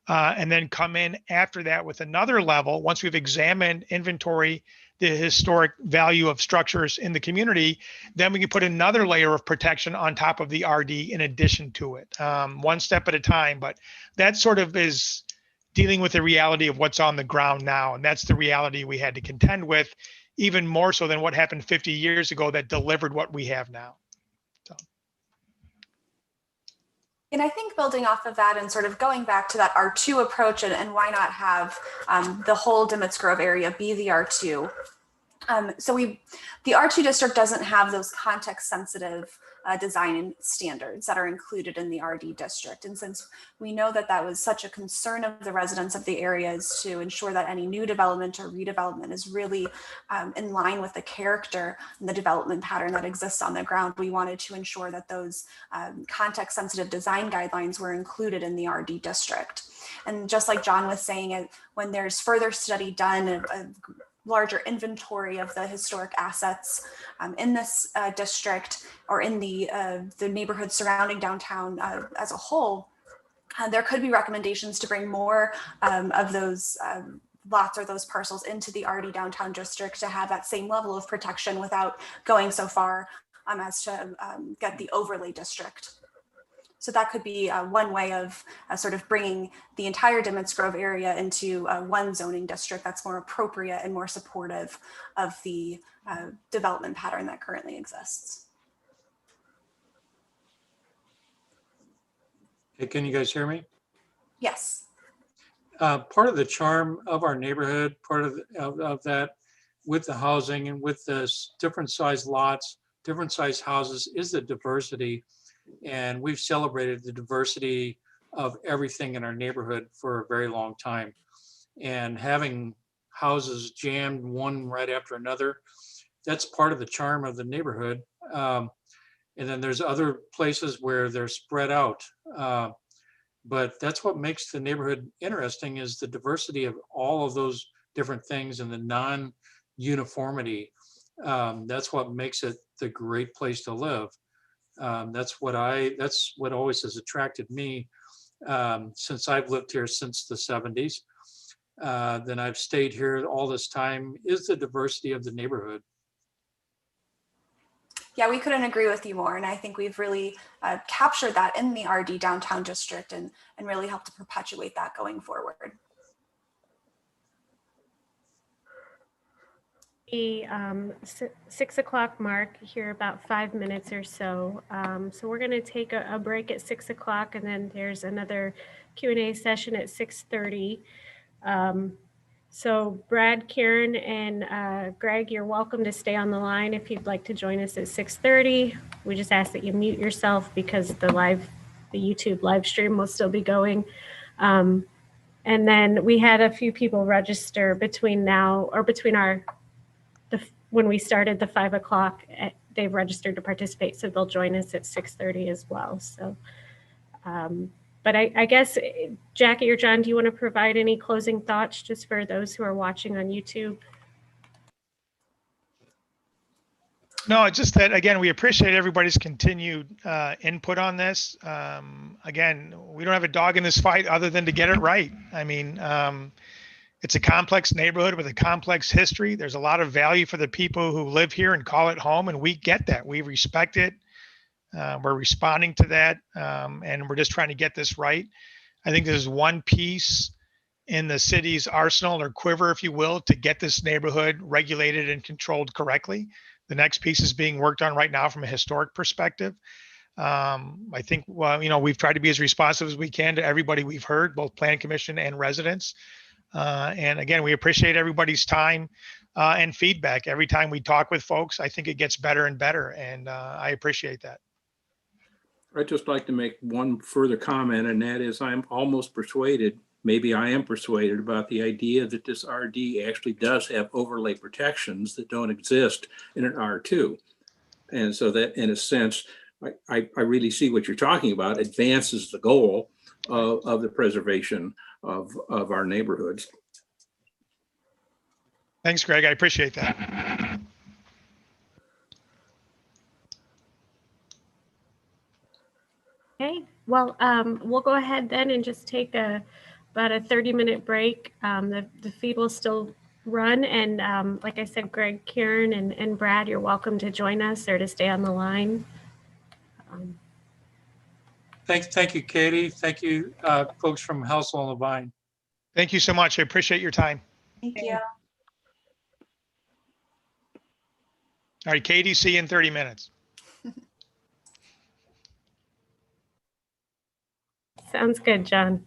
and then come in after that with another level. Once we've examined inventory, the historic value of structures in the community, then we can put another layer of protection on top of the RD in addition to it, one step at a time. But that sort of is dealing with the reality of what's on the ground now. And that's the reality we had to contend with, even more so than what happened 50 years ago that delivered what we have now. So. And I think building off of that and sort of going back to that R2 approach, and why not have the whole Dimitts Grove area be the R2? The R2 district doesn't have those context sensitive design standards that are included in the RD district. And since we know that that was such a concern of the residents of the areas to ensure that any new development or redevelopment is really in line with the character and the development pattern that exists on the ground, we wanted to ensure that those context sensitive design guidelines were included in the RD district. And just like John was saying, when there's further study done, a larger inventory of the historic assets in this district or in the neighborhood surrounding downtown as a whole, there could be recommendations to bring more of those lots or those parcels into the RD downtown district to have that same level of protection without going so far as to get the overlay district. So that could be one way of sort of bringing the entire Dimitts Grove area into one zoning district that's more appropriate and more supportive of the development pattern that currently exists. Hey, can you guys hear me? Yes. Part of the charm of our neighborhood, part of that with the housing and with the different size lots, different size houses is the diversity. And we've celebrated the diversity of everything in our neighborhood for a very long time. And having houses jammed one right after another, that's part of the charm of the neighborhood. And then there's other places where they're spread out. But that's what makes the neighborhood interesting, is the diversity of all of those different things and the non-uniformity. That's what makes it the great place to live. That's what always has attracted me since I've lived here since the 70s. Then I've stayed here all this time, is the diversity of the neighborhood. Yeah, we couldn't agree with you more. And I think we've really captured that in the RD downtown district and really helped to perpetuate that going forward. The 6 o'clock mark here, about 5 minutes or so. So we're going to take a break at 6 o'clock, and then there's another Q&A session at 6:30. So Brad, Karen, and Greg, you're welcome to stay on the line if you'd like to join us at 6:30. We just ask that you mute yourself because the YouTube live stream will still be going. And then we had a few people register between now or between when we started the 5 o'clock, they've registered to participate, so they'll join us at 6:30 as well. So, but I guess, Jackie or John, do you want to provide any closing thoughts just for those who are watching on YouTube? No, just that, again, we appreciate everybody's continued input on this. Again, we don't have a dog in this fight other than to get it right. I mean, it's a complex neighborhood with a complex history. There's a lot of value for the people who live here and call it home, and we get that. We respect it. We're responding to that, and we're just trying to get this right. I think there's one piece in the city's arsenal or quiver, if you will, to get this neighborhood regulated and controlled correctly. The next piece is being worked on right now from a historic perspective. I think, well, we've tried to be as responsive as we can to everybody we've heard, both Plan Commission and residents. And again, we appreciate everybody's time and feedback. Every time we talk with folks, I think it gets better and better. And I appreciate that. I'd just like to make one further comment, and that is I'm almost persuaded, maybe I am persuaded about the idea that this RD actually does have overlay protections that don't exist in an R2. And so that, in a sense, I really see what you're talking about, advances the goal of the preservation of our neighborhoods. Thanks, Greg. I appreciate that. Okay, well, we'll go ahead then and just take about a 30-minute break. The feed will still run, and like I said, Greg, Karen, and Brad, you're welcome to join us or to stay on the line. Thank you, Katie. Thank you, folks from Housel on the Vine. Thank you so much. I appreciate your time. Thank you. All right, Katie, see you in 30 minutes. Sounds good, John.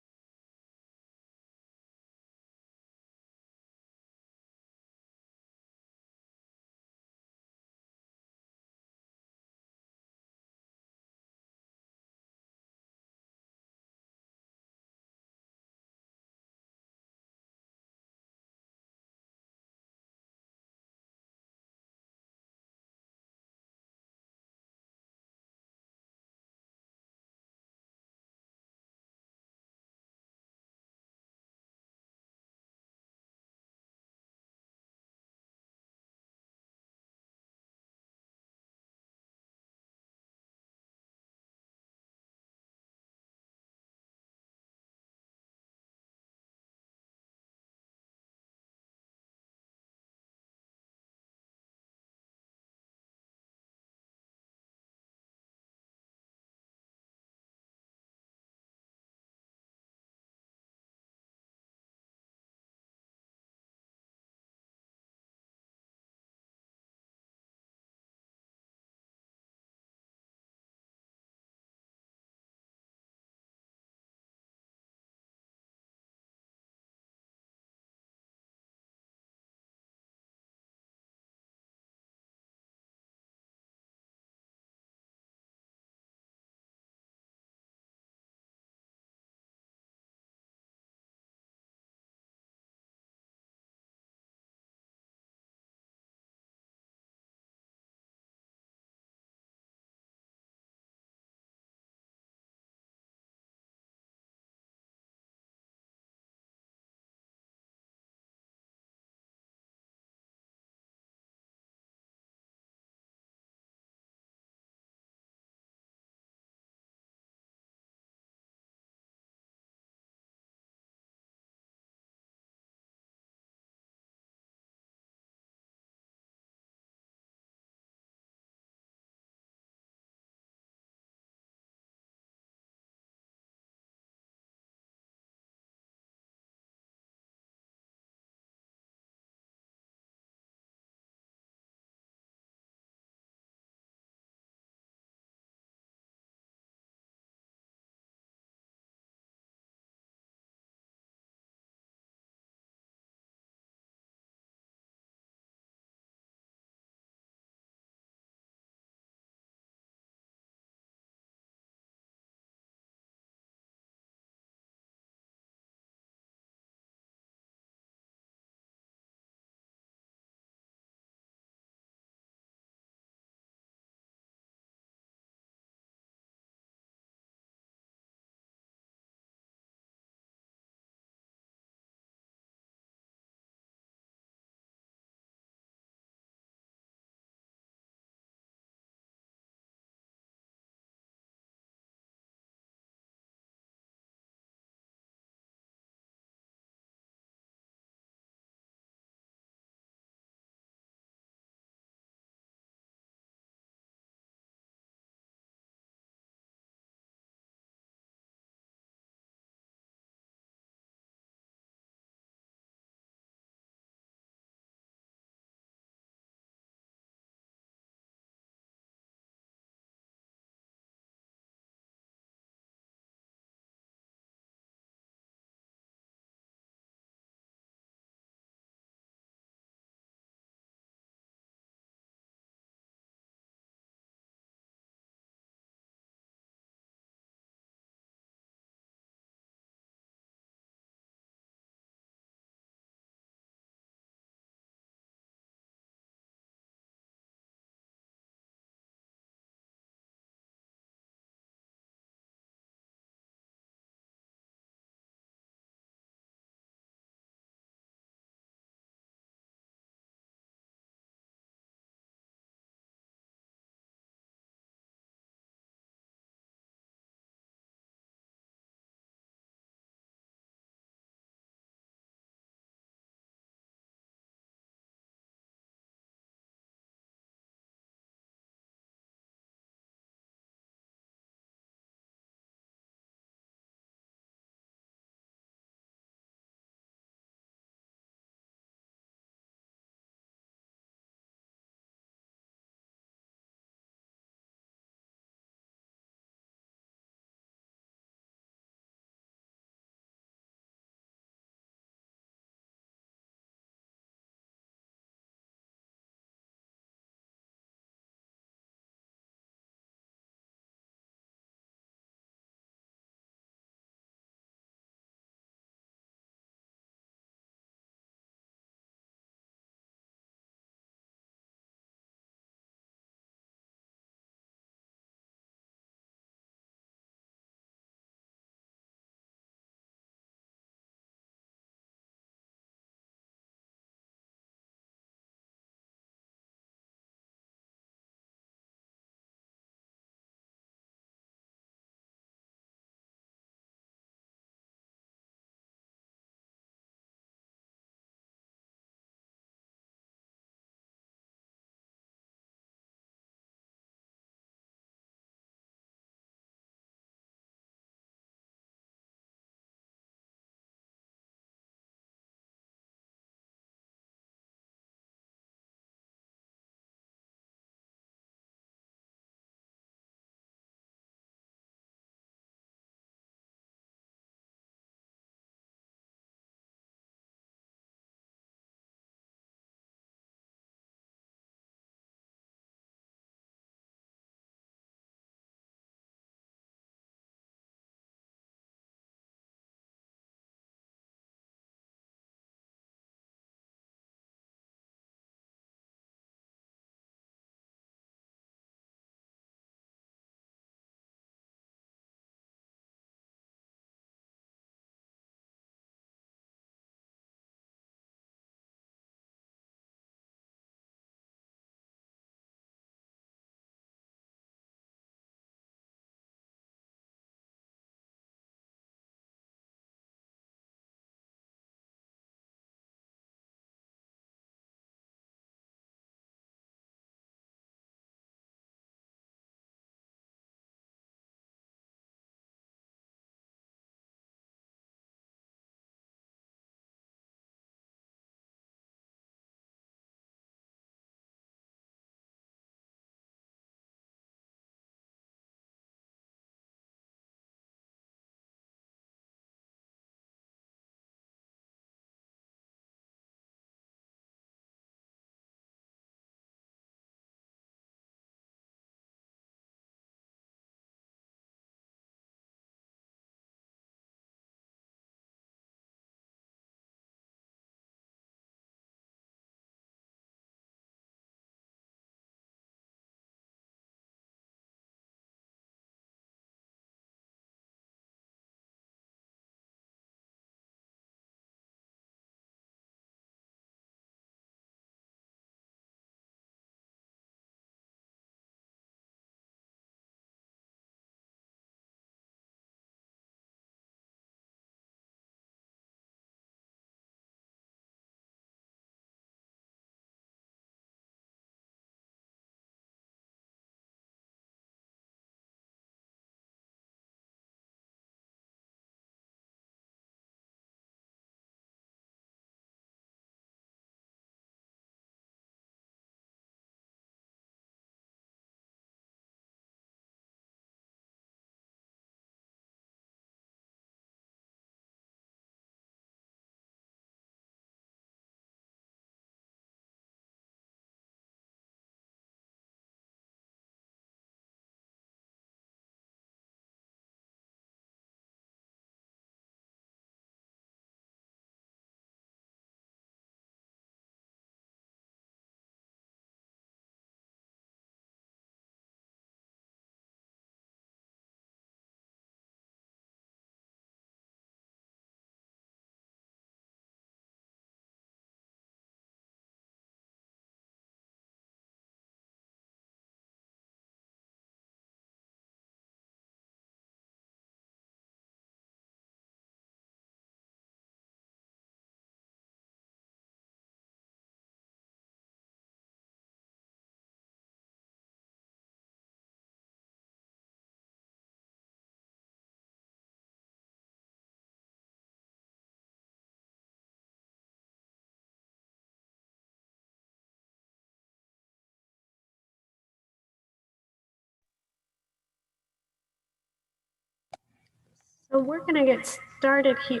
We're going to get started here.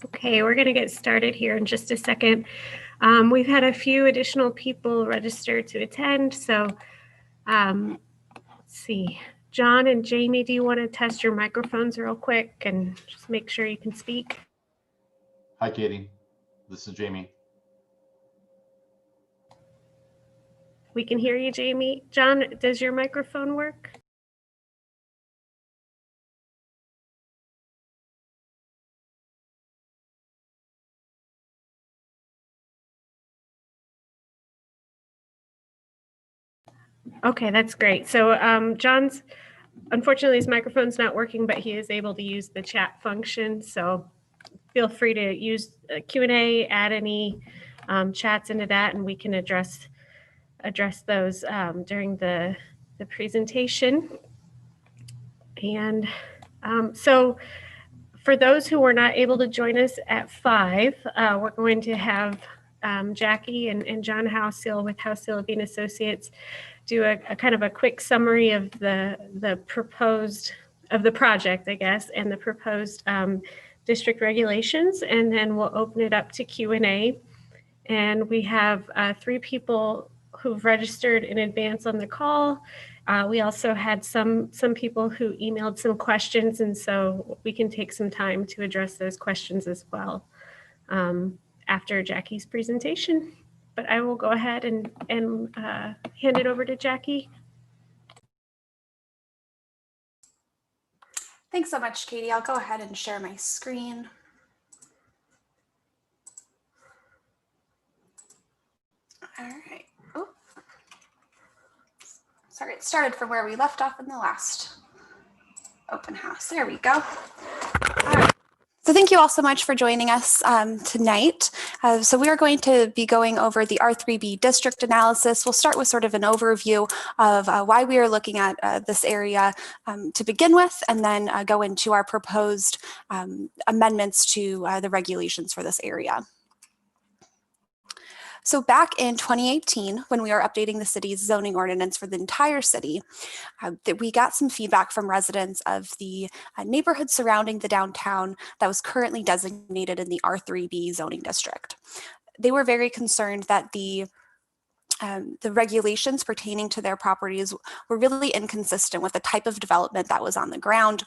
Okay, we're going to get started here in just a second. We've had a few additional people register to attend, so let's see. John and Jamie, do you want to test your microphones real quick and just make sure you can speak? Hi, Katie. This is Jamie. We can hear you, Jamie. John, does your microphone work? Okay, that's great. So unfortunately, his microphone's not working, but he is able to use the chat function. So feel free to use Q&A, add any chats into that, and we can address those during the presentation. And so for those who were not able to join us at 5, we're going to have Jackie and John Houseel with Houseel Levine Associates do a kind of a quick summary of the proposed of the project, I guess, and the proposed district regulations, and then we'll open it up to Q&A. And we have 3 people who've registered in advance on the call. We also had some people who emailed some questions, and so we can take some time to address those questions as well after Jackie's presentation. But I will go ahead and hand it over to Jackie. Thanks so much, Katie. I'll go ahead and share my screen. All right. Oh, sorry, it started from where we left off in the last open house. There we go. All right. So thank you all so much for joining us tonight. So we are going to be going over the R3b District Analysis. We'll start with sort of an overview of why we are looking at this area to begin with, and then go into our proposed amendments to the regulations for this area. So back in 2018, when we were updating the city's zoning ordinance for the entire city, that we got some feedback from residents of the neighborhood surrounding the downtown that was currently designated in the R3b zoning district. They were very concerned that the regulations pertaining to their properties were really inconsistent with the type of development that was on the ground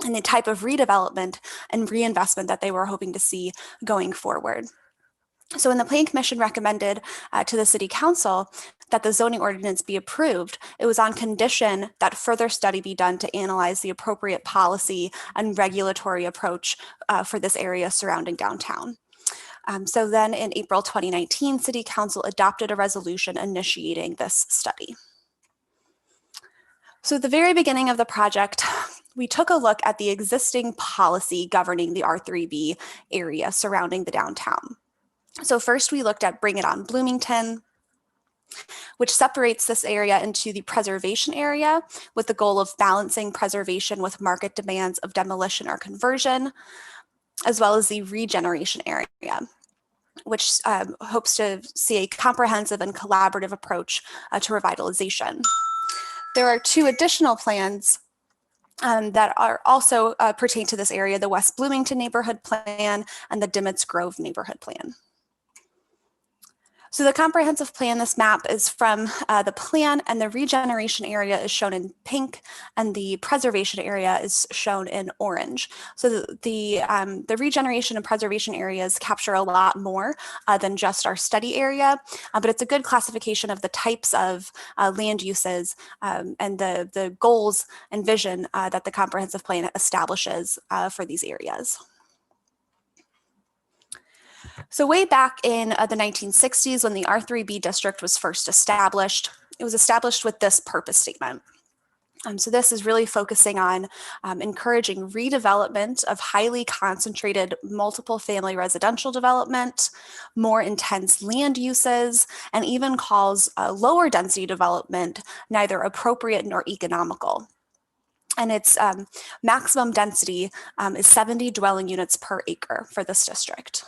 and the type of redevelopment and reinvestment that they were hoping to see going forward. So when the Plan Commission recommended to the City Council that the zoning ordinance be approved, it was on condition that further study be done to analyze the appropriate policy and regulatory approach for this area surrounding downtown. So then in April 2019, City Council adopted a resolution initiating this study. So at the very beginning of the project, we took a look at the existing policy governing the R3b area surrounding the downtown. So first we looked at Bring It On Bloomington, which separates this area into the preservation area with the goal of balancing preservation with market demands of demolition or conversion, as well as the regeneration area, which hopes to see a comprehensive and collaborative approach to revitalization. There are 2 additional plans that are also pertain to this area, the West Bloomington Neighborhood Plan and the Dimitts Grove Neighborhood Plan. So the comprehensive plan, this map is from the plan, and the regeneration area is shown in pink and the preservation area is shown in orange. So the regeneration and preservation areas capture a lot more than just our study area, but it's a good classification of the types of land uses and the goals and vision that the comprehensive plan establishes for these areas. So way back in the 1960s, when the R3b district was first established, it was established with this purpose statement. So this is really focusing on encouraging redevelopment of highly concentrated multiple family residential development, more intense land uses, and even calls lower density development neither appropriate nor economical. And its maximum density is 70 dwelling units per acre for this district.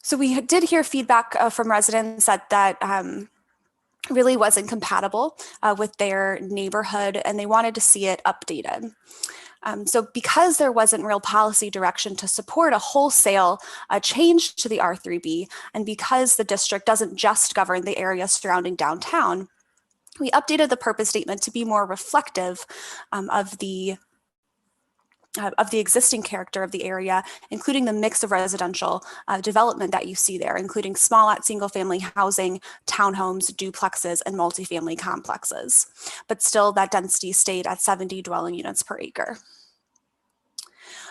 So we did hear feedback from residents that really wasn't compatible with their neighborhood, and they wanted to see it updated. So because there wasn't real policy direction to support a wholesale change to the R3b, and because the district doesn't just govern the area surrounding downtown, we updated the purpose statement to be more reflective of the existing character of the area, including the mix of residential development that you see there, including small lot single family housing, townhomes, duplexes, and multifamily complexes. But still that density stayed at 70 dwelling units per acre.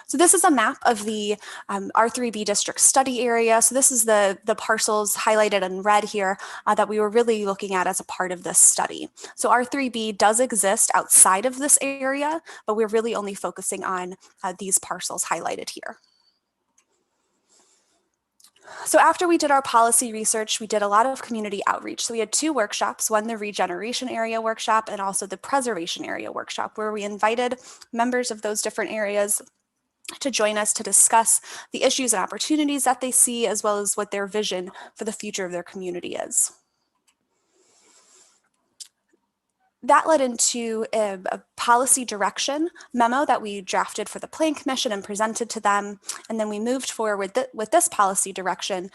So this is a map of the R3b district study area. So this is the parcels highlighted in red here that we were really looking at as a part of this study. So R3b does exist outside of this area, but we're really only focusing on these parcels highlighted here. So after we did our policy research, we did a lot of community outreach. So we had 2 workshops, one the regeneration area workshop and also the preservation area workshop, where we invited members of those different areas to join us to discuss the issues and opportunities that they see, as well as what their vision for the future of their community is. That led into a policy direction memo that we drafted for the Plan Commission and presented to them. And then we moved forward with this policy direction,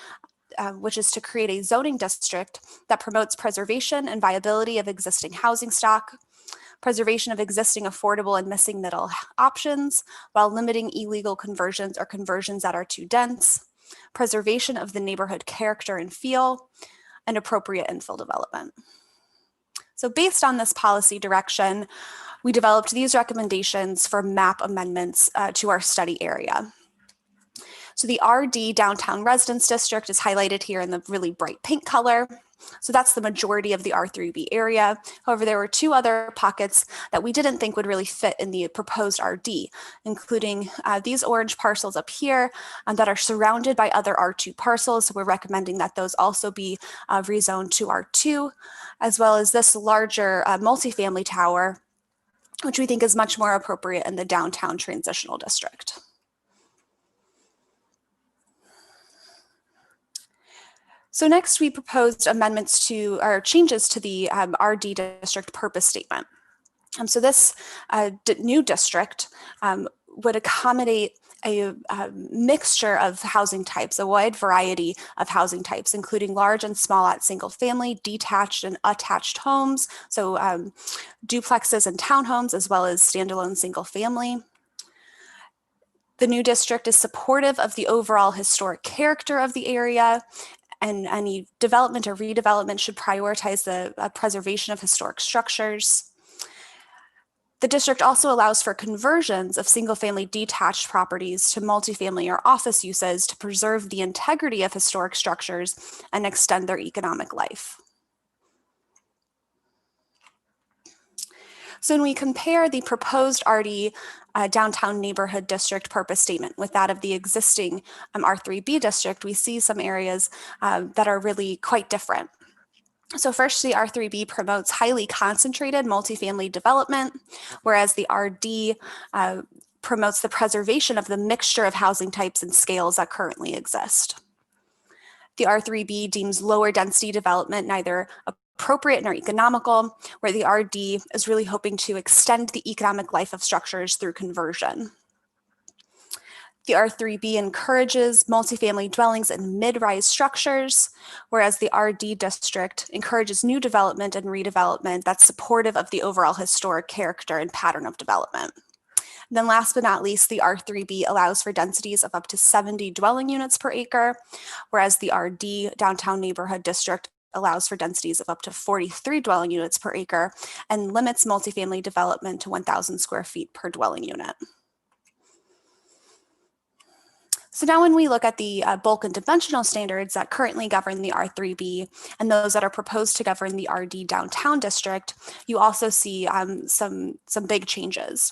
which is to create a zoning district that promotes preservation and viability of existing housing stock, preservation of existing affordable and missing middle options while limiting illegal conversions or conversions that are too dense, preservation of the neighborhood character and feel, and appropriate infill development. So based on this policy direction, we developed these recommendations for map amendments to our study area. So the RD Downtown Residence District is highlighted here in the really bright pink color. So that's the majority of the R3b area. However, there were 2 other pockets that we didn't think would really fit in the proposed RD, including these orange parcels up here that are surrounded by other R2 parcels. So we're recommending that those also be rezoned to R2, as well as this larger multifamily tower, which we think is much more appropriate in the downtown transitional district. So next, we proposed amendments to, or changes to the RD district purpose statement. So this new district would accommodate a mixture of housing types, a wide variety of housing types, including large and small lot single family, detached and attached homes, so duplexes and townhomes, as well as standalone single family. The new district is supportive of the overall historic character of the area, and any development or redevelopment should prioritize the preservation of historic structures. The district also allows for conversions of single-family detached properties to multifamily or office uses to preserve the integrity of historic structures and extend their economic life. So when we compare the proposed RD downtown neighborhood district purpose statement with that of the existing R3b district, we see some areas that are really quite different. So first, the R3b promotes highly concentrated multifamily development, whereas the RD promotes the preservation of the mixture of housing types and scales that currently exist. The R3b deems lower density development neither appropriate nor economical, where the RD is really hoping to extend the economic life of structures through conversion. The R3b encourages multifamily dwellings and mid-rise structures, whereas the RD district encourages new development and redevelopment that's supportive of the overall historic character and pattern of development. And then last but not least, the R3b allows for densities of up to 70 dwelling units per acre, whereas the RD downtown neighborhood district allows for densities of up to 43 dwelling units per acre and limits multifamily development to 1,000 square feet per dwelling unit. So now when we look at the bulk and dimensional standards that currently govern the R3b and those that are proposed to govern the RD downtown district, you also see some big changes.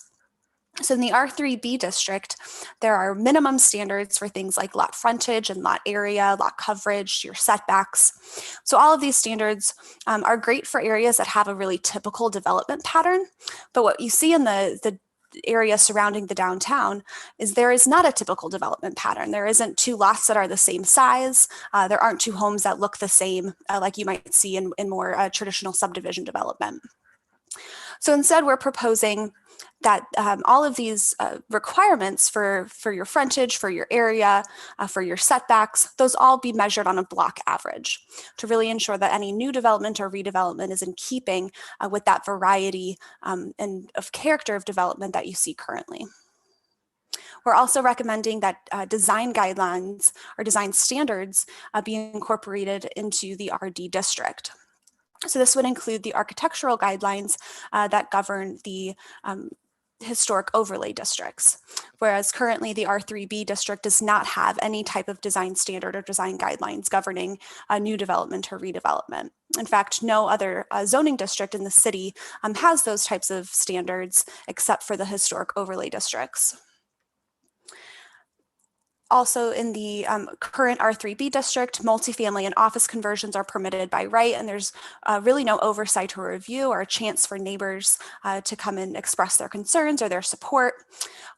So in the R3b district, there are minimum standards for things like lot frontage and lot area, lot coverage, your setbacks. So all of these standards are great for areas that have a really typical development pattern. But what you see in the area surrounding the downtown is there is not a typical development pattern. There isn't two lots that are the same size. There aren't two homes that look the same like you might see in more traditional subdivision development. So instead, we're proposing that all of these requirements for your frontage, for your area, for your setbacks, those all be measured on a block average to really ensure that any new development or redevelopment is in keeping with that variety and of character of development that you see currently. We're also recommending that design guidelines or design standards be incorporated into the RD district. So this would include the architectural guidelines that govern the historic overlay districts, whereas currently the R3b district does not have any type of design standard or design guidelines governing new development or redevelopment. In fact, no other zoning district in the city has those types of standards except for the historic overlay districts. Also in the current R3b district, multifamily and office conversions are permitted by right, and there's really no oversight or review or a chance for neighbors to come and express their concerns or their support.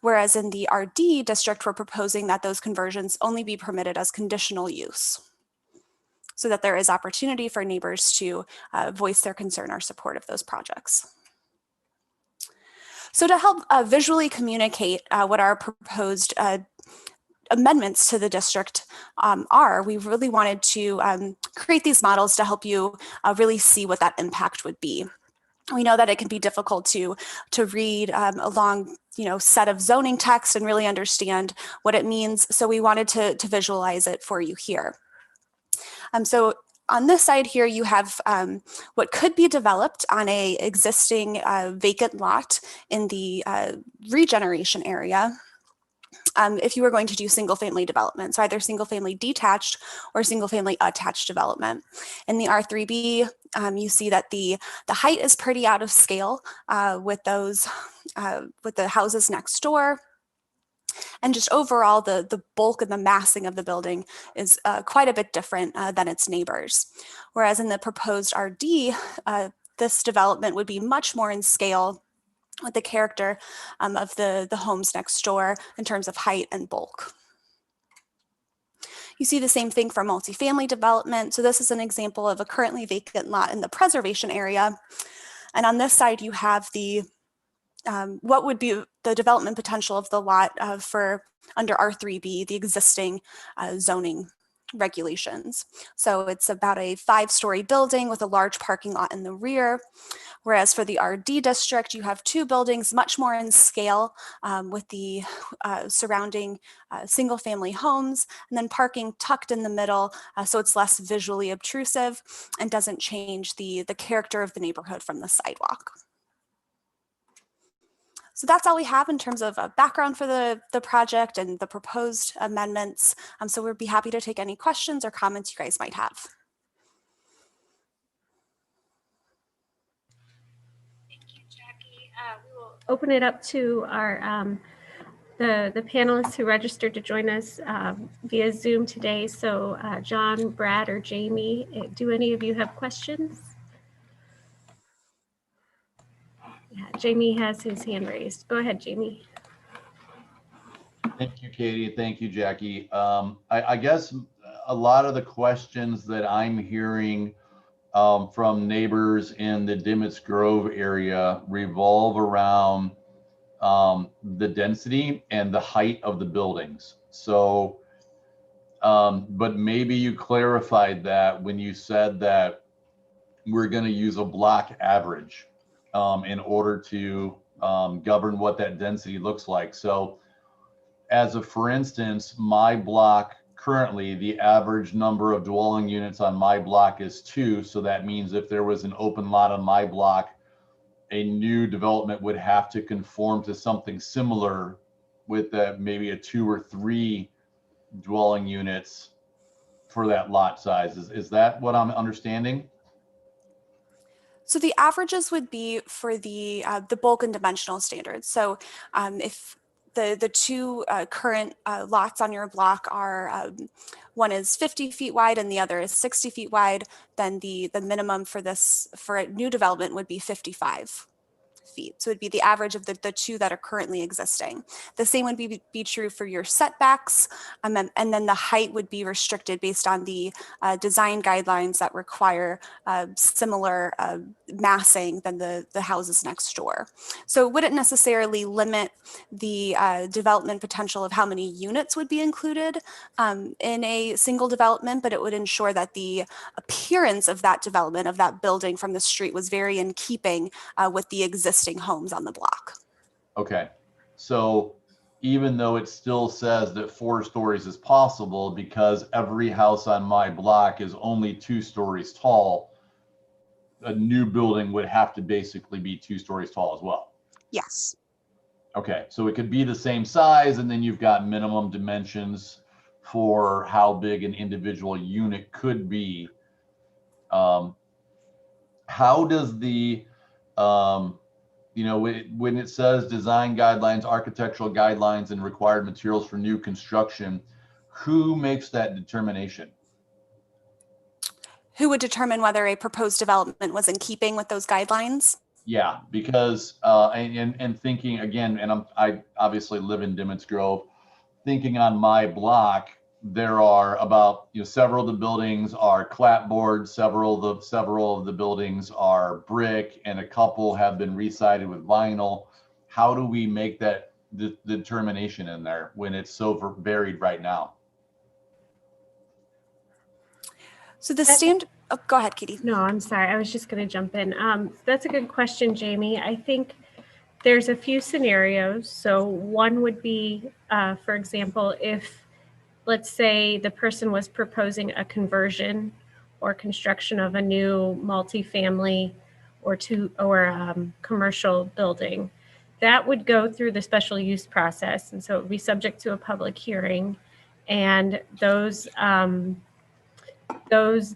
Whereas in the RD district, we're proposing that those conversions only be permitted as conditional use, so that there is opportunity for neighbors to voice their concern or support of those projects. So to help visually communicate what our proposed amendments to the district we really wanted to create these models to help you really see what that impact would be. We know that it can be difficult to read a long set of zoning text and really understand what it means. So we wanted to visualize it for you here. So on this side here, you have what could be developed on a existing vacant lot in the regeneration area. If you were going to do single family development, so either single family detached or single family attached development. In the R3b, you see that the height is pretty out of scale with the houses next door. And just overall, the bulk and the massing of the building is quite a bit different than its neighbors. Whereas in the proposed RD, this development would be much more in scale with the character of the homes next door in terms of height and bulk. You see the same thing for multifamily development. So this is an example of a currently vacant lot in the preservation area. And on this side, you have the what would be the development potential of the lot for under R3b, the existing zoning regulations. So it's about a 5-story building with a large parking lot in the rear. Whereas for the RD district, you have 2 buildings much more in scale with the surrounding single family homes, and then parking tucked in the middle. So it's less visually obtrusive and doesn't change the character of the neighborhood from the sidewalk. So that's all we have in terms of background for the project and the proposed amendments. So we'd be happy to take any questions or comments you guys might have. Thank you, Jackie. We will open it up to our the panelists who registered to join us via Zoom today. So John, Brad, or Jamie, do any of you have questions? Yeah, Jamie has his hand raised. Go ahead, Jamie. Thank you, Katie. Thank you, Jackie. I guess a lot of the questions that I'm hearing from neighbors in the Dimitts Grove area revolve around the density and the height of the buildings. So, but maybe you clarified that when you said that we're going to use a block average in order to govern what that density looks like. So as a, for instance, my block currently, the average number of dwelling units on my block is 2. So that means if there was an open lot on my block, a new development would have to conform to something similar with maybe a 2 or 3 dwelling units for that lot size. Is that what I'm understanding? So the averages would be for the bulk and dimensional standards. So if the two current lots on your block are, one is 50 feet wide and the other is 60 feet wide, then the minimum for a new development would be 55 feet. So it'd be the average of the two that are currently existing. The same would be true for your setbacks, and then the height would be restricted based on the design guidelines that require similar massing than the houses next door. So it wouldn't necessarily limit the development potential of how many units would be included in a single development, but it would ensure that the appearance of that development, of that building from the street, was very in keeping with the existing homes on the block. Okay, so even though it still says that 4 stories is possible, because every house on my block is only 2 stories tall, a new building would have to basically be 2 stories tall as well. Yes. Okay, so it could be the same size, and then you've got minimum dimensions for how big an individual unit could be. How does the when it says design guidelines, architectural guidelines, and required materials for new construction, who makes that determination? Who would determine whether a proposed development was in keeping with those guidelines? Yeah, because and thinking again, and I obviously live in Dimitts Grove, thinking on my block, there are about, several of the buildings are clapboard, several of the buildings are brick, and a couple have been resided with vinyl. How do we make that determination in there when it's so varied right now? So the standard, oh, go ahead, Katie. No, I'm sorry. I was just going to jump in. That's a good question, Jamie. I think there's a few scenarios. So one would be, for example, if, let's say, the person was proposing a conversion or construction of a new multifamily or commercial building, that would go through the special use process. And so it would be subject to a public hearing. And those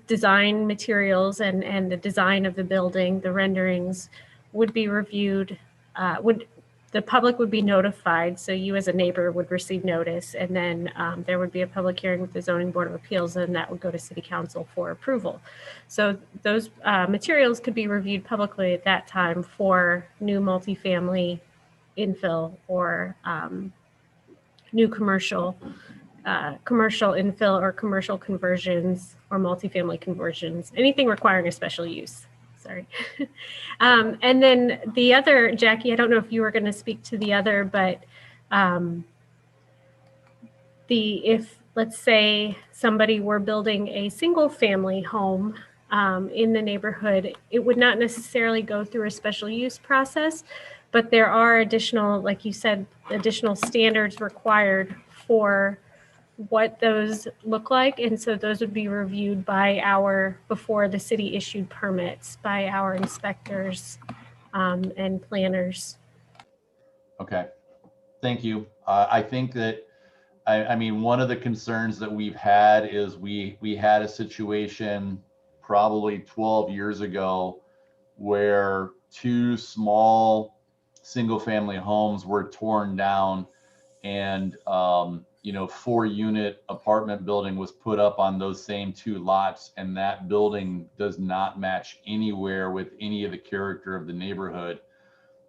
design materials and the design of the building, the renderings, would be reviewed, the public would be notified, so you as a neighbor would receive notice, and then there would be a public hearing with the Zoning Board of Appeals, and that would go to City Council for approval. So those materials could be reviewed publicly at that time for new multifamily infill or new commercial infill or commercial conversions or multifamily conversions, anything requiring a special use. Sorry. And then the other, Jackie, I don't know if you were going to speak to the other, but if, let's say, somebody were building a single family home in the neighborhood, it would not necessarily go through a special use process, but there are additional, like you said, additional standards required for what those look like. And so those would be reviewed by before the city issued permits, by our inspectors and planners. Okay, thank you. I think that, I mean, one of the concerns that we've had is we had a situation probably 12 years ago where 2 small single family homes were torn down, and 4-unit apartment building was put up on those same 2 lots, and that building does not match anywhere with any of the character of the neighborhood.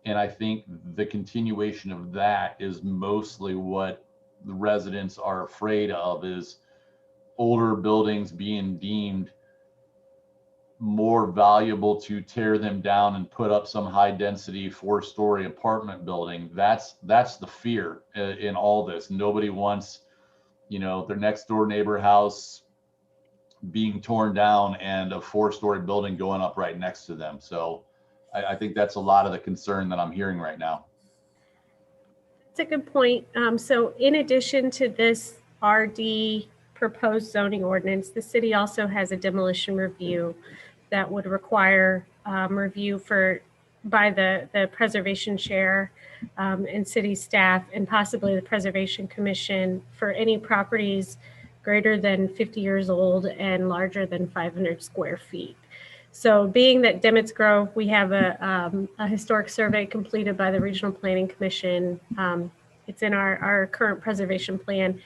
And I think the continuation of that is mostly what the residents are afraid of, is older buildings being deemed more valuable to tear them down and put up some high density 4-story apartment building. That's the fear in all this. Nobody wants, you know, their next door neighbor house being torn down and a 4-story building going up right next to them. So I think that's a lot of the concern that I'm hearing right now. That's a good point. So in addition to this RD proposed zoning ordinance, the city also has a demolition review that would require review by the preservation chair and city staff, and possibly the Preservation Commission, for any properties greater than 50 years old and larger than 500 square feet. So being that Dimitts Grove, we have a historic survey completed by the Regional Planning Commission. It's in our current preservation plan.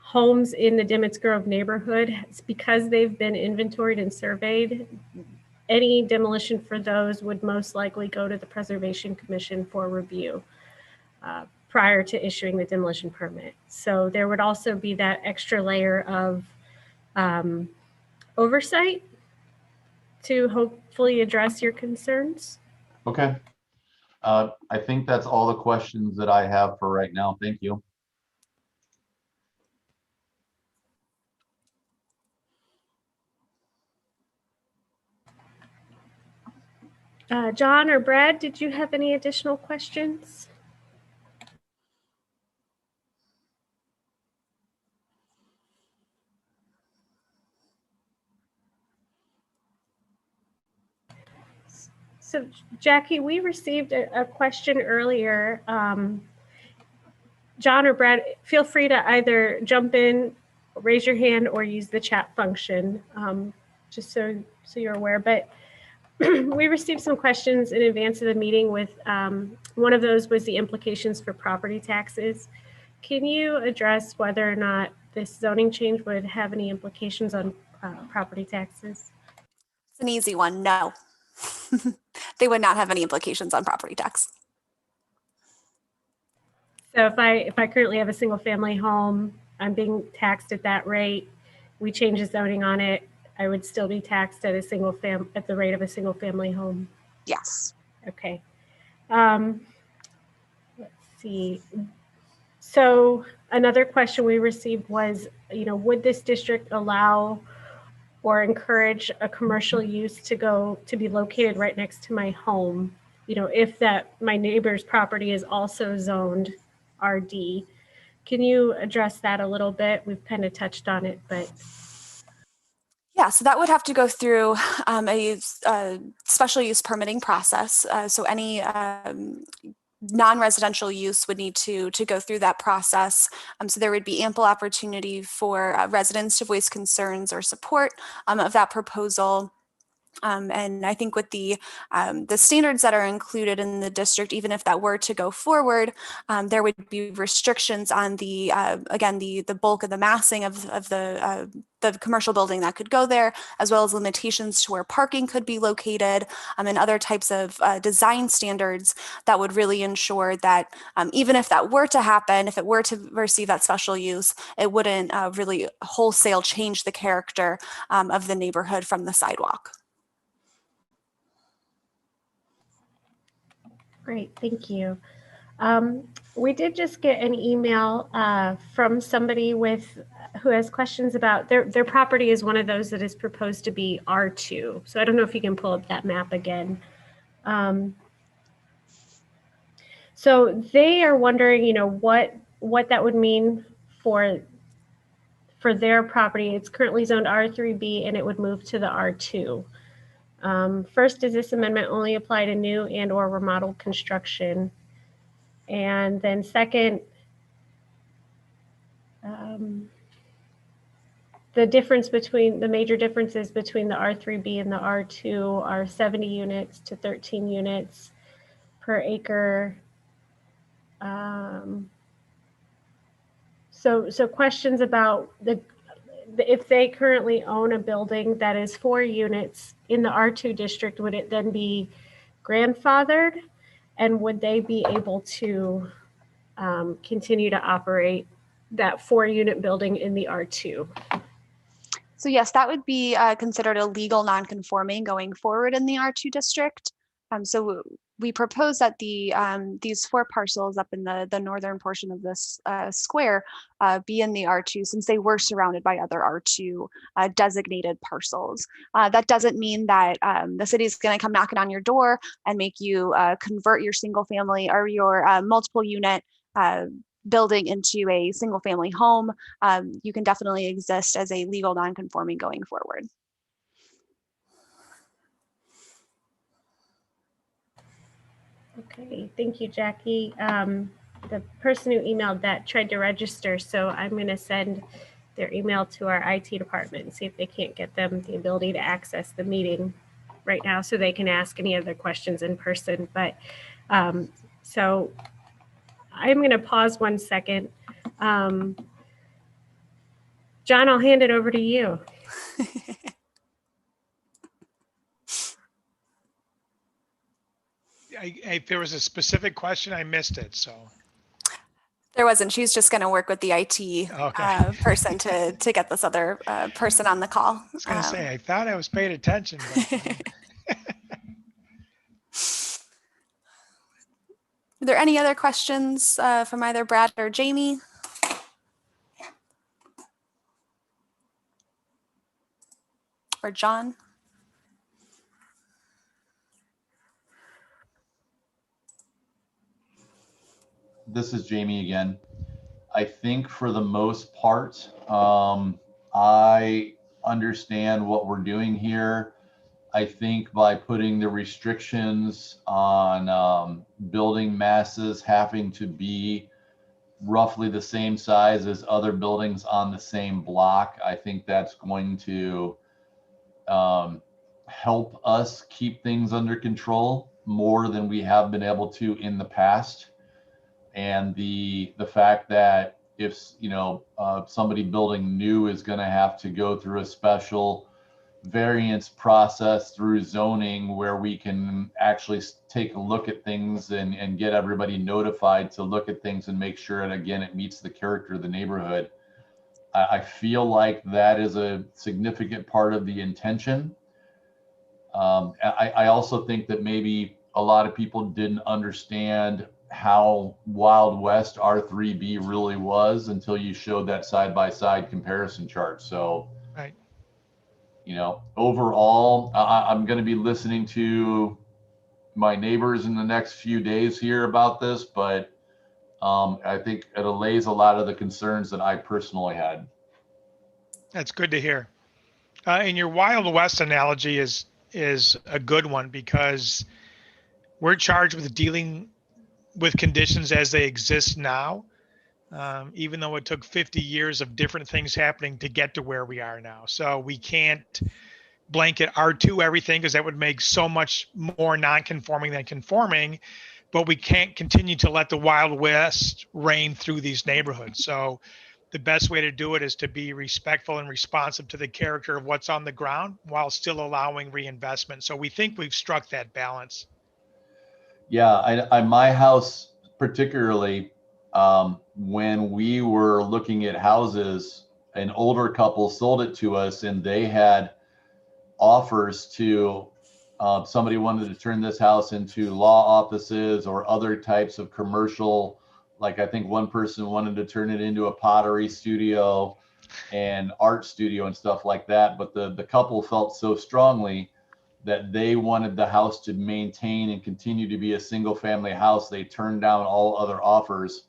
Homes in the Dimitts Grove neighborhood, because they've been inventoried and surveyed, any demolition for those would most likely go to the Preservation Commission for review prior to issuing the demolition permit. So there would also be that extra layer of oversight to hopefully address your concerns. Okay. I think that's all the questions that I have for right now. Thank you. John or Brad, did you have any additional questions? So Jackie, we received a question earlier. John or Brad, feel free to either jump in, raise your hand, or use the chat function, just so you're aware. But we received some questions in advance of the meeting with, one of those was the implications for property taxes. Can you address whether or not this zoning change would have any implications on property taxes? It's an easy one. No, they would not have any implications on property tax. So if I currently have a single family home, I'm being taxed at that rate. We change the zoning on it, I would still be taxed at at the rate of a single family home. Yes. Okay. Let's see. So another question we received was, would this district allow or encourage a commercial use to be located right next to my home? If my neighbor's property is also zoned RD. Can you address that a little bit? We've kind of touched on it, but. Yeah, so that would have to go through a special use permitting process. So any non-residential use would need to go through that process. So there would be ample opportunity for residents to voice concerns or support of that proposal. And I think with the standards that are included in the district, even if that were to go forward, there would be restrictions on again, the bulk of the massing of the commercial building that could go there, as well as limitations to where parking could be located, and other types of design standards that would really ensure that even if that were to happen, if it were to receive that special use, it wouldn't really wholesale change the character of the neighborhood from the sidewalk. Great, thank you. We did just get an email from somebody who has questions about their property is one of those that is proposed to be R2. So I don't know if you can pull up that map again. So they are wondering, what that would mean for their property. It's currently zoned R3b and it would move to the R2. First, does this amendment only apply to new and or remodeled construction? And then second, the major differences between the R3b and the R2 are 70 units to 13 units per acre. So questions about if they currently own a building that is 4 units in the R2 district, would it then be grandfathered? And would they be able to continue to operate that 4-unit building in the R2? So yes, that would be considered a legal non-conforming going forward in the R2 district. So we propose that these 4 parcels up in the northern portion of this square be in the R2, since they were surrounded by other R2 designated parcels. That doesn't mean that the city is going to come knocking on your door and make you convert your single family or your multiple unit building into a single family home. You can definitely exist as a legal non-conforming going forward. Okay, thank you, Jackie. The person who emailed that tried to register, so I'm going to send their email to our IT department and see if they can't get them the ability to access the meeting right now so they can ask any other questions in person. But so I'm going to pause 1 second. John, I'll hand it over to you. If there was a specific question, I missed it. So There wasn't. She's just going to work with the IT person to get this other person on the call. I was going to say, I thought I was paying attention. But, Are there any other questions from either Brad or Jamie? Or John? This is Jamie again. I think for the most part, I understand what we're doing here. I think by putting the restrictions on building masses having to be roughly the same size as other buildings on the same block, I think that's going to help us keep things under control more than we have been able to in the past. And the fact that if somebody building new is going to have to go through a special variance process through zoning where we can actually take a look at things and get everybody notified to look at things and make sure, and again, it meets the character of the neighborhood. I feel like that is a significant part of the intention. I also think that maybe a lot of people didn't understand how Wild West R3b really was until you showed that side-by-side comparison chart. So, right. Overall, I'm going to be listening to my neighbors in the next few days here about this, but I think it allays a lot of the concerns that I personally had. That's good to hear. And your Wild West analogy is a good one, because we're charged with dealing with conditions as they exist now, even though it took 50 years of different things happening to get to where we are now. So we can't blanket R2 everything, because that would make so much more non-conforming than conforming, but we can't continue to let the Wild West reign through these neighborhoods. So the best way to do it is to be respectful and responsive to the character of what's on the ground while still allowing reinvestment. So we think we've struck that balance. Yeah, I my house particularly, when we were looking at houses, an older couple sold it to us, and they had offers to somebody wanted to turn this house into law offices or other types of commercial. Like I think one person wanted to turn it into a pottery studio and art studio and stuff like that. But the couple felt so strongly that they wanted the house to maintain and continue to be a single family house. They turned down all other offers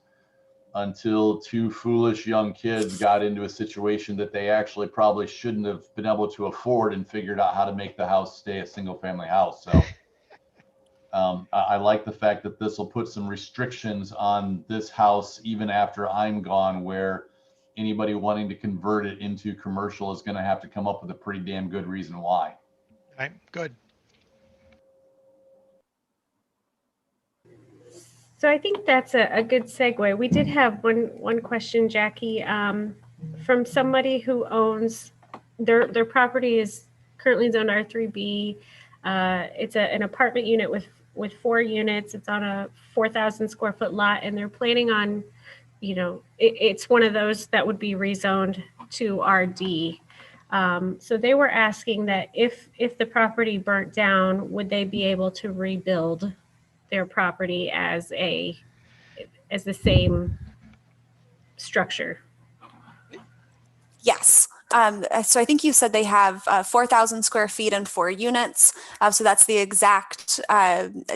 until 2 foolish young kids got into a situation that they actually probably shouldn't have been able to afford and figured out how to make the house stay a single family house. So I like the fact that this will put some restrictions on this house even after I'm gone, where anybody wanting to convert it into commercial is going to have to come up with a pretty damn good reason why. Right, good. So I think that's a good segue. We did have one question, Jackie, from somebody who owns their property is currently zoned R3b. It's an apartment unit with 4 units. It's on a 4,000 square foot lot, and they're planning on, it's one of those that would be rezoned to RD. So they were asking that if the property burnt down, would they be able to rebuild their property as the same structure? Yes. So I think you said they have 4,000 square feet and 4 units. So that's the exact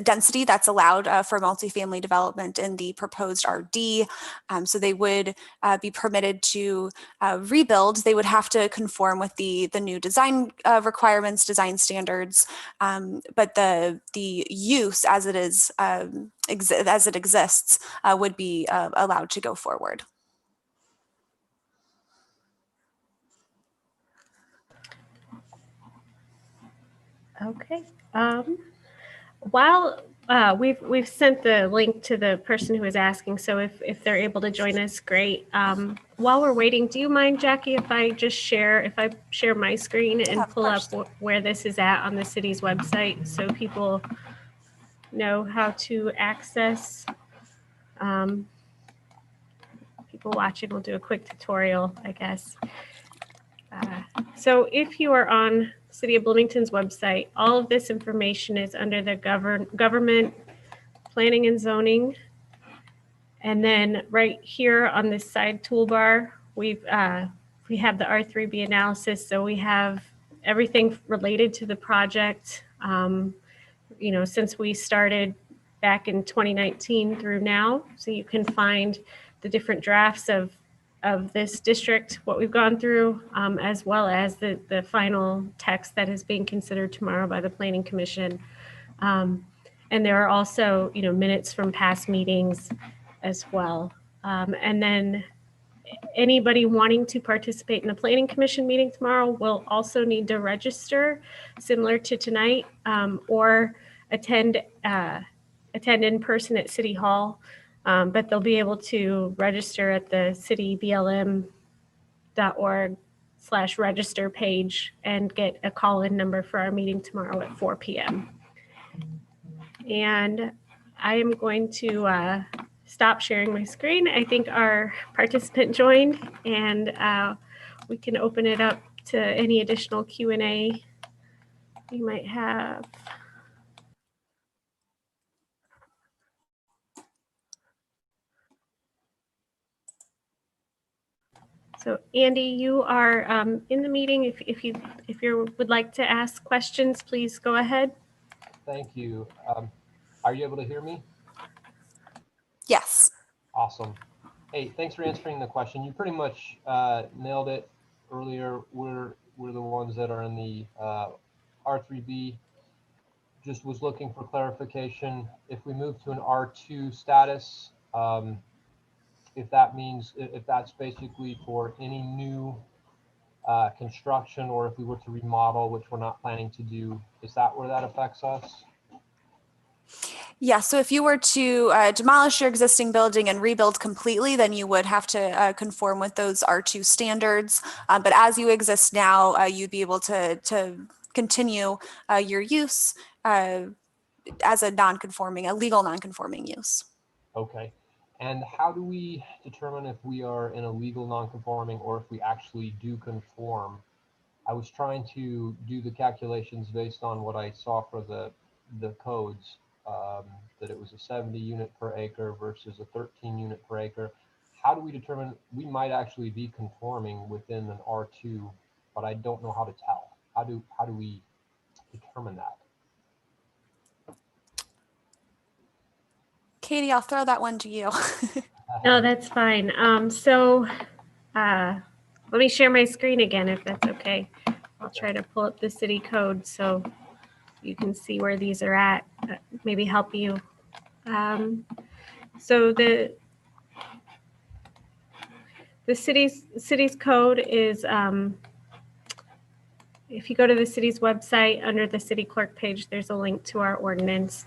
density that's allowed for multifamily development in the proposed RD. So they would be permitted to rebuild. They would have to conform with the new design requirements, design standards, but the use as it is as it exists would be allowed to go forward. Okay. While we've sent the link to the person who is asking, so if they're able to join us, great. While we're waiting, do you mind, Jackie, if I share my screen and pull up where this is at on the city's website so people know how to access? People watching will do a quick tutorial, I guess. So if you are on City of Bloomington's website, all of this information is under the government, planning and zoning. And then right here on this side toolbar, we have the R3b analysis. So we have everything related to the project, since we started back in 2019 through now. So you can find the different drafts of this district, what we've gone through, as well as the final text that is being considered tomorrow by the Planning Commission. And there are also, minutes from past meetings as well. And then anybody wanting to participate in the Planning Commission meeting tomorrow will also need to register, similar to tonight, or attend in person at City Hall. But they'll be able to register at the cityblm.org/register page and get a call-in number for our meeting tomorrow at 4 p.m. And I am going to stop sharing my screen. I think our participant joined, and we can open it up to any additional Q&A you might have. So Andy, you are in the meeting. If you would like to ask questions, please go ahead. Thank you. Are you able to hear me? Yes. Awesome. Hey, thanks for answering the question. You pretty much nailed it earlier. We're the ones that are in the R3b. Just was looking for clarification. If we move to an R2 status, if that's basically for any new construction, or if we were to remodel, which we're not planning to do, is that where that affects us? Yeah, so if you were to demolish your existing building and rebuild completely, then you would have to conform with those R2 standards. But as you exist now, you'd be able to continue your use as a legal non-conforming use. Okay. And how do we determine if we are in a legal non-conforming or if we actually do conform? I was trying to do the calculations based on what I saw for the codes, that it was a 70 unit per acre versus a 13 unit per acre. How do we determine we might actually be conforming within an R2, but I don't know how to tell? How do we determine that? Katie, I'll throw that one to you. No, that's fine. So let me share my screen again, if that's okay. I'll try to pull up the city code so you can see where these are at, maybe help you. So the city's code is, if you go to the city's website, under the city clerk page, there's a link to our ordinance,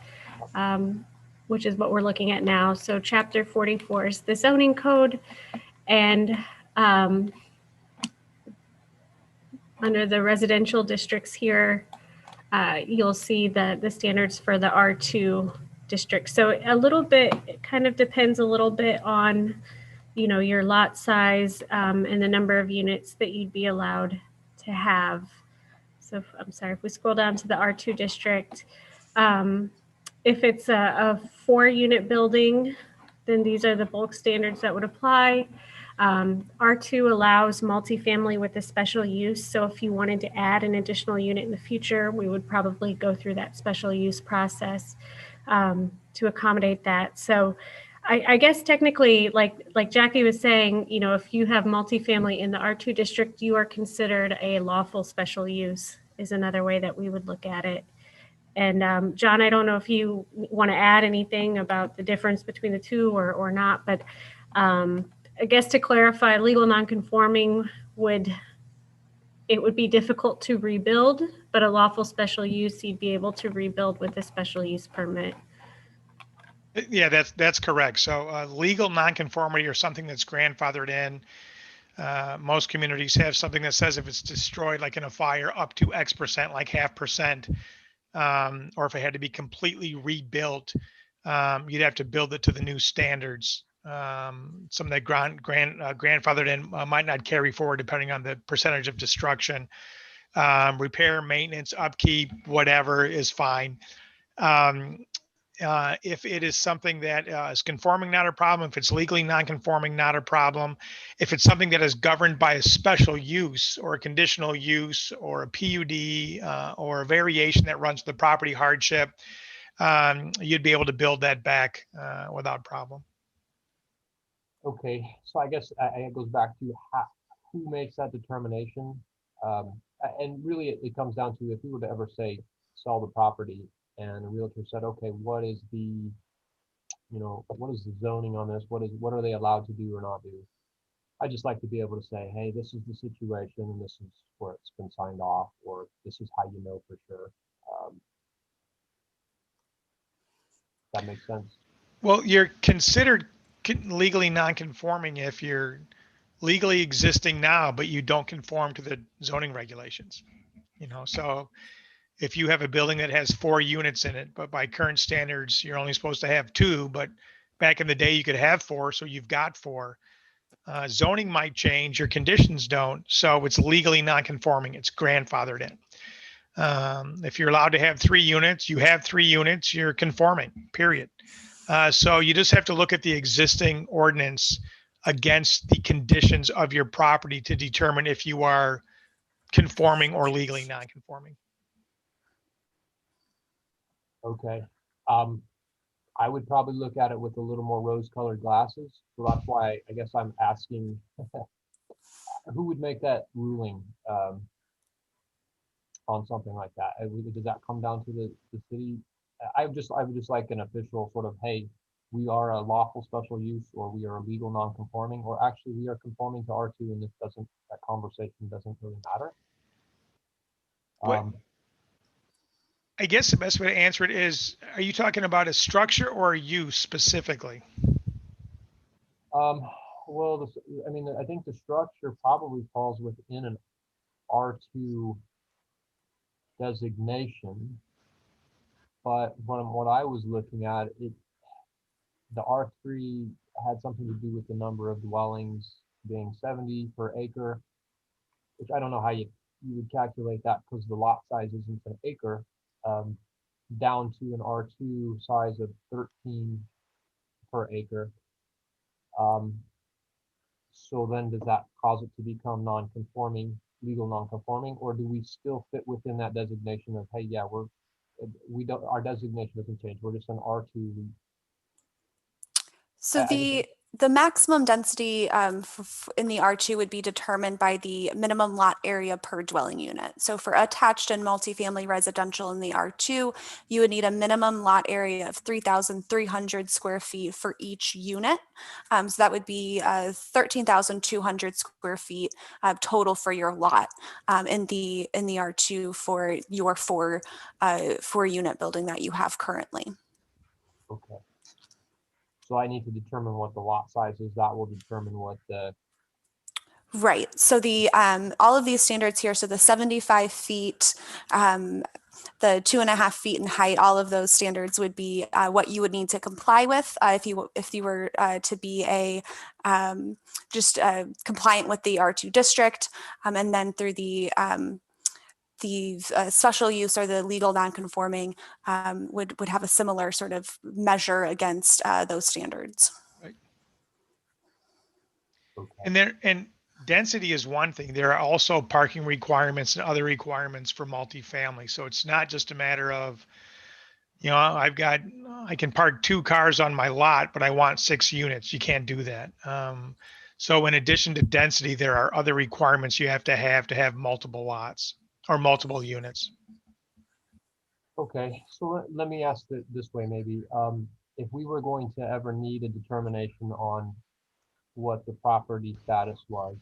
which is what we're looking at now. So chapter 44 is the zoning code, and under the residential districts here, you'll see the standards for the R2 district. So a little bit, it kind of depends a little bit on, your lot size and the number of units that you'd be allowed to have. So I'm sorry, if we scroll down to the R2 district, if it's a 4-unit building, then these are the bulk standards that would apply. R2 allows multifamily with a special use. So if you wanted to add an additional unit in the future, we would probably go through that special use process to accommodate that. So I guess technically, like Jackie was saying, you know, if you have multifamily in the R2 district, you are considered a lawful special use is another way that we would look at it. And John, I don't know if you want to add anything about the difference between the two or not, but I guess to clarify, legal nonconforming would be difficult to rebuild, but a lawful special use, you'd be able to rebuild with a special use permit. Yeah, that's correct. So legal nonconformity or something that's grandfathered in. Most communities have something that says if it's destroyed, like in a fire, up to X percent, like 0.5%, or if it had to be completely rebuilt, you'd have to build it to the new standards. Some that grandfathered in might not carry forward depending on the percentage of destruction. Repair, maintenance, upkeep, whatever is fine. If it is something that is conforming, not a problem. If it's legally non-conforming, not a problem. If it's something that is governed by a special use or a conditional use or a PUD or a variation that runs the property hardship, you'd be able to build that back without problem. Okay, so I guess it goes back to who makes that determination. And really it comes down to if we were to ever say sell the property and a realtor said, okay, what is the zoning on this? What are they allowed to do or not do? I just like to be able to say, hey, this is the situation and this is where it's been signed off, or this is how you know for sure. That makes sense. Well, you're considered legally non-conforming if you're legally existing now, but you don't conform to the zoning regulations. You know, so if you have a building that has 4 units in it, but by current standards, you're only supposed to have 2, but back in the day you could have 4, so you've got 4. Zoning might change, your conditions don't, so it's legally non-conforming. It's grandfathered in. If you're allowed to have 3 units, you have 3 units, you're conforming, period. So you just have to look at the existing ordinance against the conditions of your property to determine if you are conforming or legally non-conforming. Okay. I would probably look at it with a little more rose-colored glasses. So that's why I guess I'm asking who would make that ruling on something like that? Does that come down to the city? I would just like an official sort of, hey, we are a lawful special use, or we are a legal non-conforming, or actually we are conforming to R2, and that conversation doesn't really matter. I guess the best way to answer it is, are you talking about a structure or a use specifically? Well, I think the structure probably falls within an R2 designation, but what I was looking at, the R3 had something to do with the number of dwellings being 70 per acre, which I don't know how you would calculate that because the lot size isn't an acre, down to an R2 size of 13 per acre. So then does that cause it to become non-conforming, legal non-conforming, or do we still fit within that designation of, hey, yeah, our designation doesn't change, we're just an R2. So the maximum density in the R2 would be determined by the minimum lot area per dwelling unit. So for attached and multifamily residential in the R2, you would need a minimum lot area of 3,300 square feet for each unit. So that would be 13,200 square feet total for your lot in the R2 for your four unit building that you have currently. Okay. So I need to determine what the lot size is. That will determine what the Right. So the all of these standards here, so the 75 feet, the 2.5 feet in height, all of those standards would be what you would need to comply with if you were to be a just compliant with the R2 district, and then through the special use or the legal non-conforming would have a similar sort of measure against those standards. Right. Okay. And density is one thing. There are also parking requirements and other requirements for multifamily. So it's not just a matter of, I can park 2 cars on my lot, but I want 6 units. You can't do that. So in addition to density, there are other requirements you have to have multiple lots or multiple units. Okay, so let me ask it this way, maybe. If we were going to ever need a determination on what the property status was,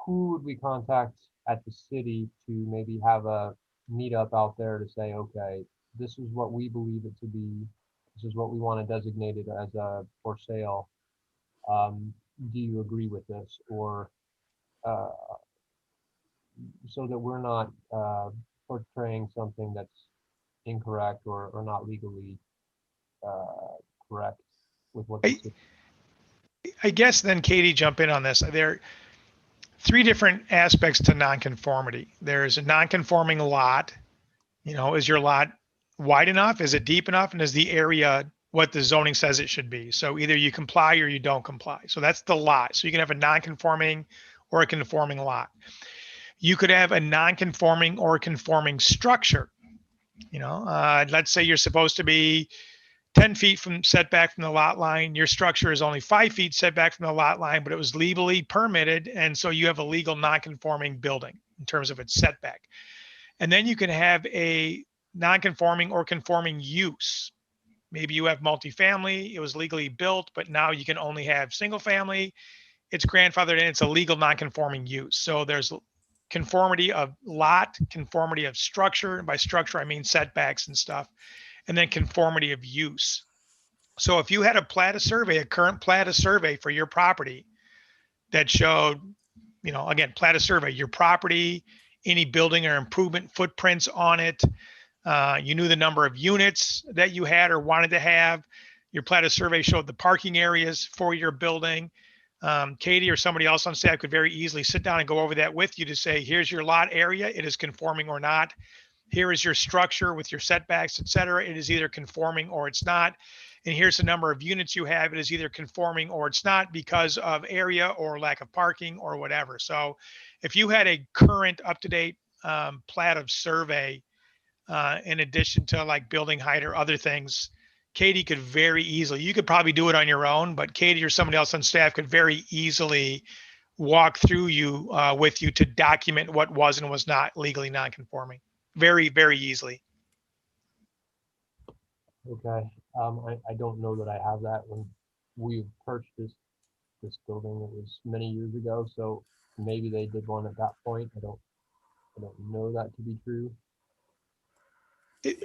who would we contact at the city to maybe have a meetup out there to say, okay, this is what we believe it to be, this is what we want to designate it as a for sale. Do you agree with this? Or so that we're not portraying something that's incorrect or not legally correct with what the city. I guess then Katie, jump in on this. There are 3 different aspects to nonconformity. There's a nonconforming lot. Is your lot wide enough? Is it deep enough? And is the area what the zoning says it should be? So either you comply or you don't comply. So that's the lot. So you can have a nonconforming or a conforming lot. You could have a nonconforming or conforming structure. Let's say you're supposed to be 10 feet from setback from the lot line. Your structure is only 5 feet setback from the lot line, but it was legally permitted. And so you have a legal non-conforming building in terms of its setback. And then you can have a non-conforming or conforming use. Maybe you have multifamily, it was legally built, but now you can only have single family. It's grandfathered in, it's a legal non-conforming use. So there's conformity of lot, conformity of structure. And by structure, I mean setbacks and stuff. And then conformity of use. So if you had a current plat of survey for your property that showed, again, plat of survey, your property, any building or improvement footprints on it, you knew the number of units that you had or wanted to have, your plat of survey showed the parking areas for your building. Katie or somebody else on staff could very easily sit down and go over that with you to say, here's your lot area, it is conforming or not. Here is your structure with your setbacks, et cetera. It is either conforming or it's not. And here's the number of units you have. It is either conforming or it's not because of area or lack of parking or whatever. So if you had a current up-to-date plat of survey, in addition to like building height or other things, Katie could very easily, you could probably do it on your own, but Katie or somebody else on staff could very easily walk through with you to document what was and was not legally non-conforming. Very, very easily. Okay. I don't know that I have that. When we purchased this building, it was many years ago, so maybe they did one at that point. I don't know that to be true.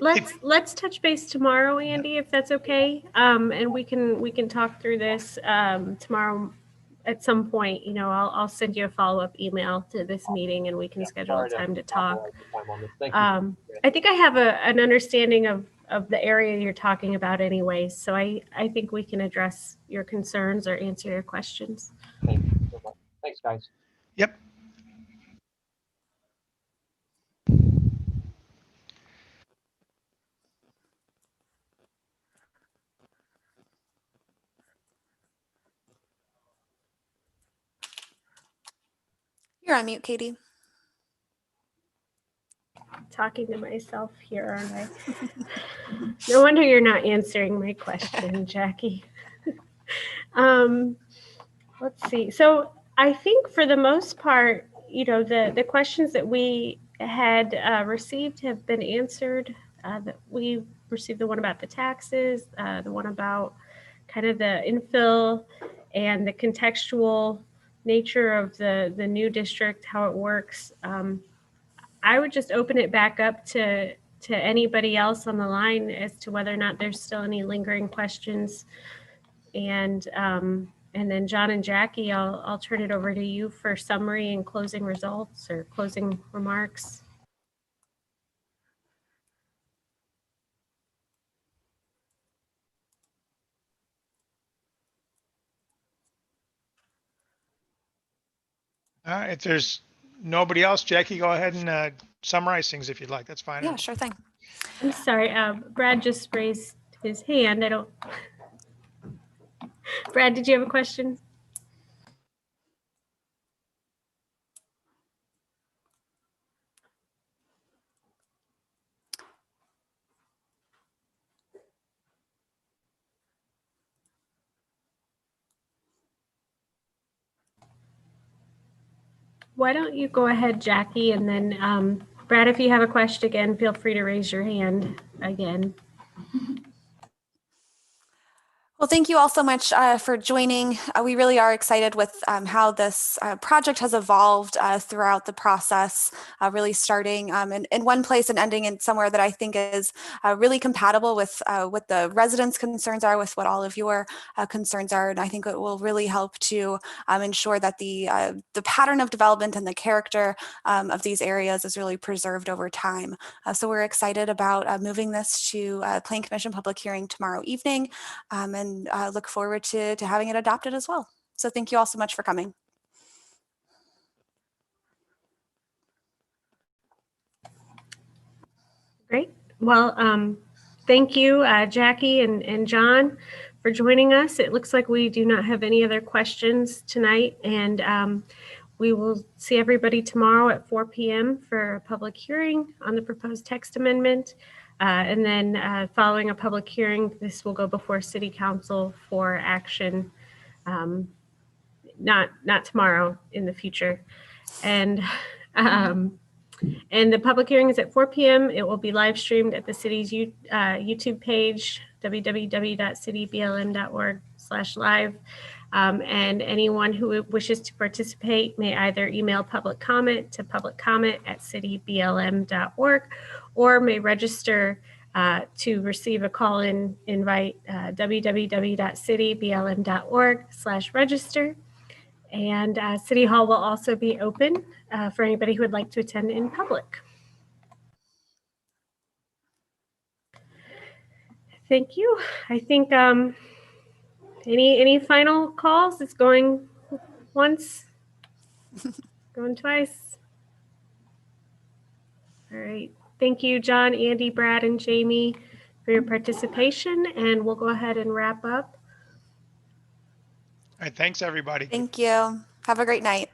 Let's touch base tomorrow, Andy, if that's okay. And we can talk through this tomorrow at some point. I'll send you a follow-up email to this meeting and we can schedule a time to talk. I think I have an understanding of the area you're talking about anyway, so I think we can address your concerns or answer your questions. Thank you so much. Thanks, guys. Yep. You're on mute, Katie. Talking to myself here, aren't I? No wonder you're not answering my question, Jackie. Let's see. So I think for the most part, the questions that we had received have been answered. That we received the one about the taxes, the one about kind of the infill and the contextual nature of the new district, how it works. I would just open it back up to anybody else on the line as to whether or not there's still any lingering questions. And And then John and Jackie, I'll turn it over to you for summary and closing results or closing remarks. If there's nobody else, Jackie, go ahead and summarize things if you'd like. That's fine. Yeah, sure thing. I'm sorry, Brad just raised his hand. Brad, did you have a question? Why don't you go ahead, Jackie, and then Brad, if you have a question again, feel free to raise your hand again. Well, thank you all so much for joining. We really are excited with how this project has evolved throughout the process, really starting in one place and ending in somewhere that I think is really compatible with what the residents' concerns are, with what all of your concerns are. And I think it will really help to ensure that the pattern of development and the character of these areas is really preserved over time. So we're excited about moving this to Plan Commission public hearing tomorrow evening. And look forward to having it adopted as well. So thank you all so much for coming. Great. Well, thank you, Jackie and John, for joining us. It looks like we do not have any other questions tonight, and we will see everybody tomorrow at 4 p.m. for a public hearing on the proposed text amendment. And then following a public hearing, this will go before City Council for action, not tomorrow, in the future. And the public hearing is at 4 p.m. It will be live streamed at the city's YouTube page, www.cityblm.org/live. And anyone who wishes to participate may either email public comment to publiccomment@cityblm.org or may register to receive a call-in invite, www.cityblm.org/register. And City Hall will also be open for anybody who would like to attend in public. Thank you. I think any final calls? It's going once, going twice. All right. Thank you, John, Andy, Brad, and Jamie for your participation, and we'll go ahead and wrap up. All right, thanks, everybody. Thank you. Have a great night.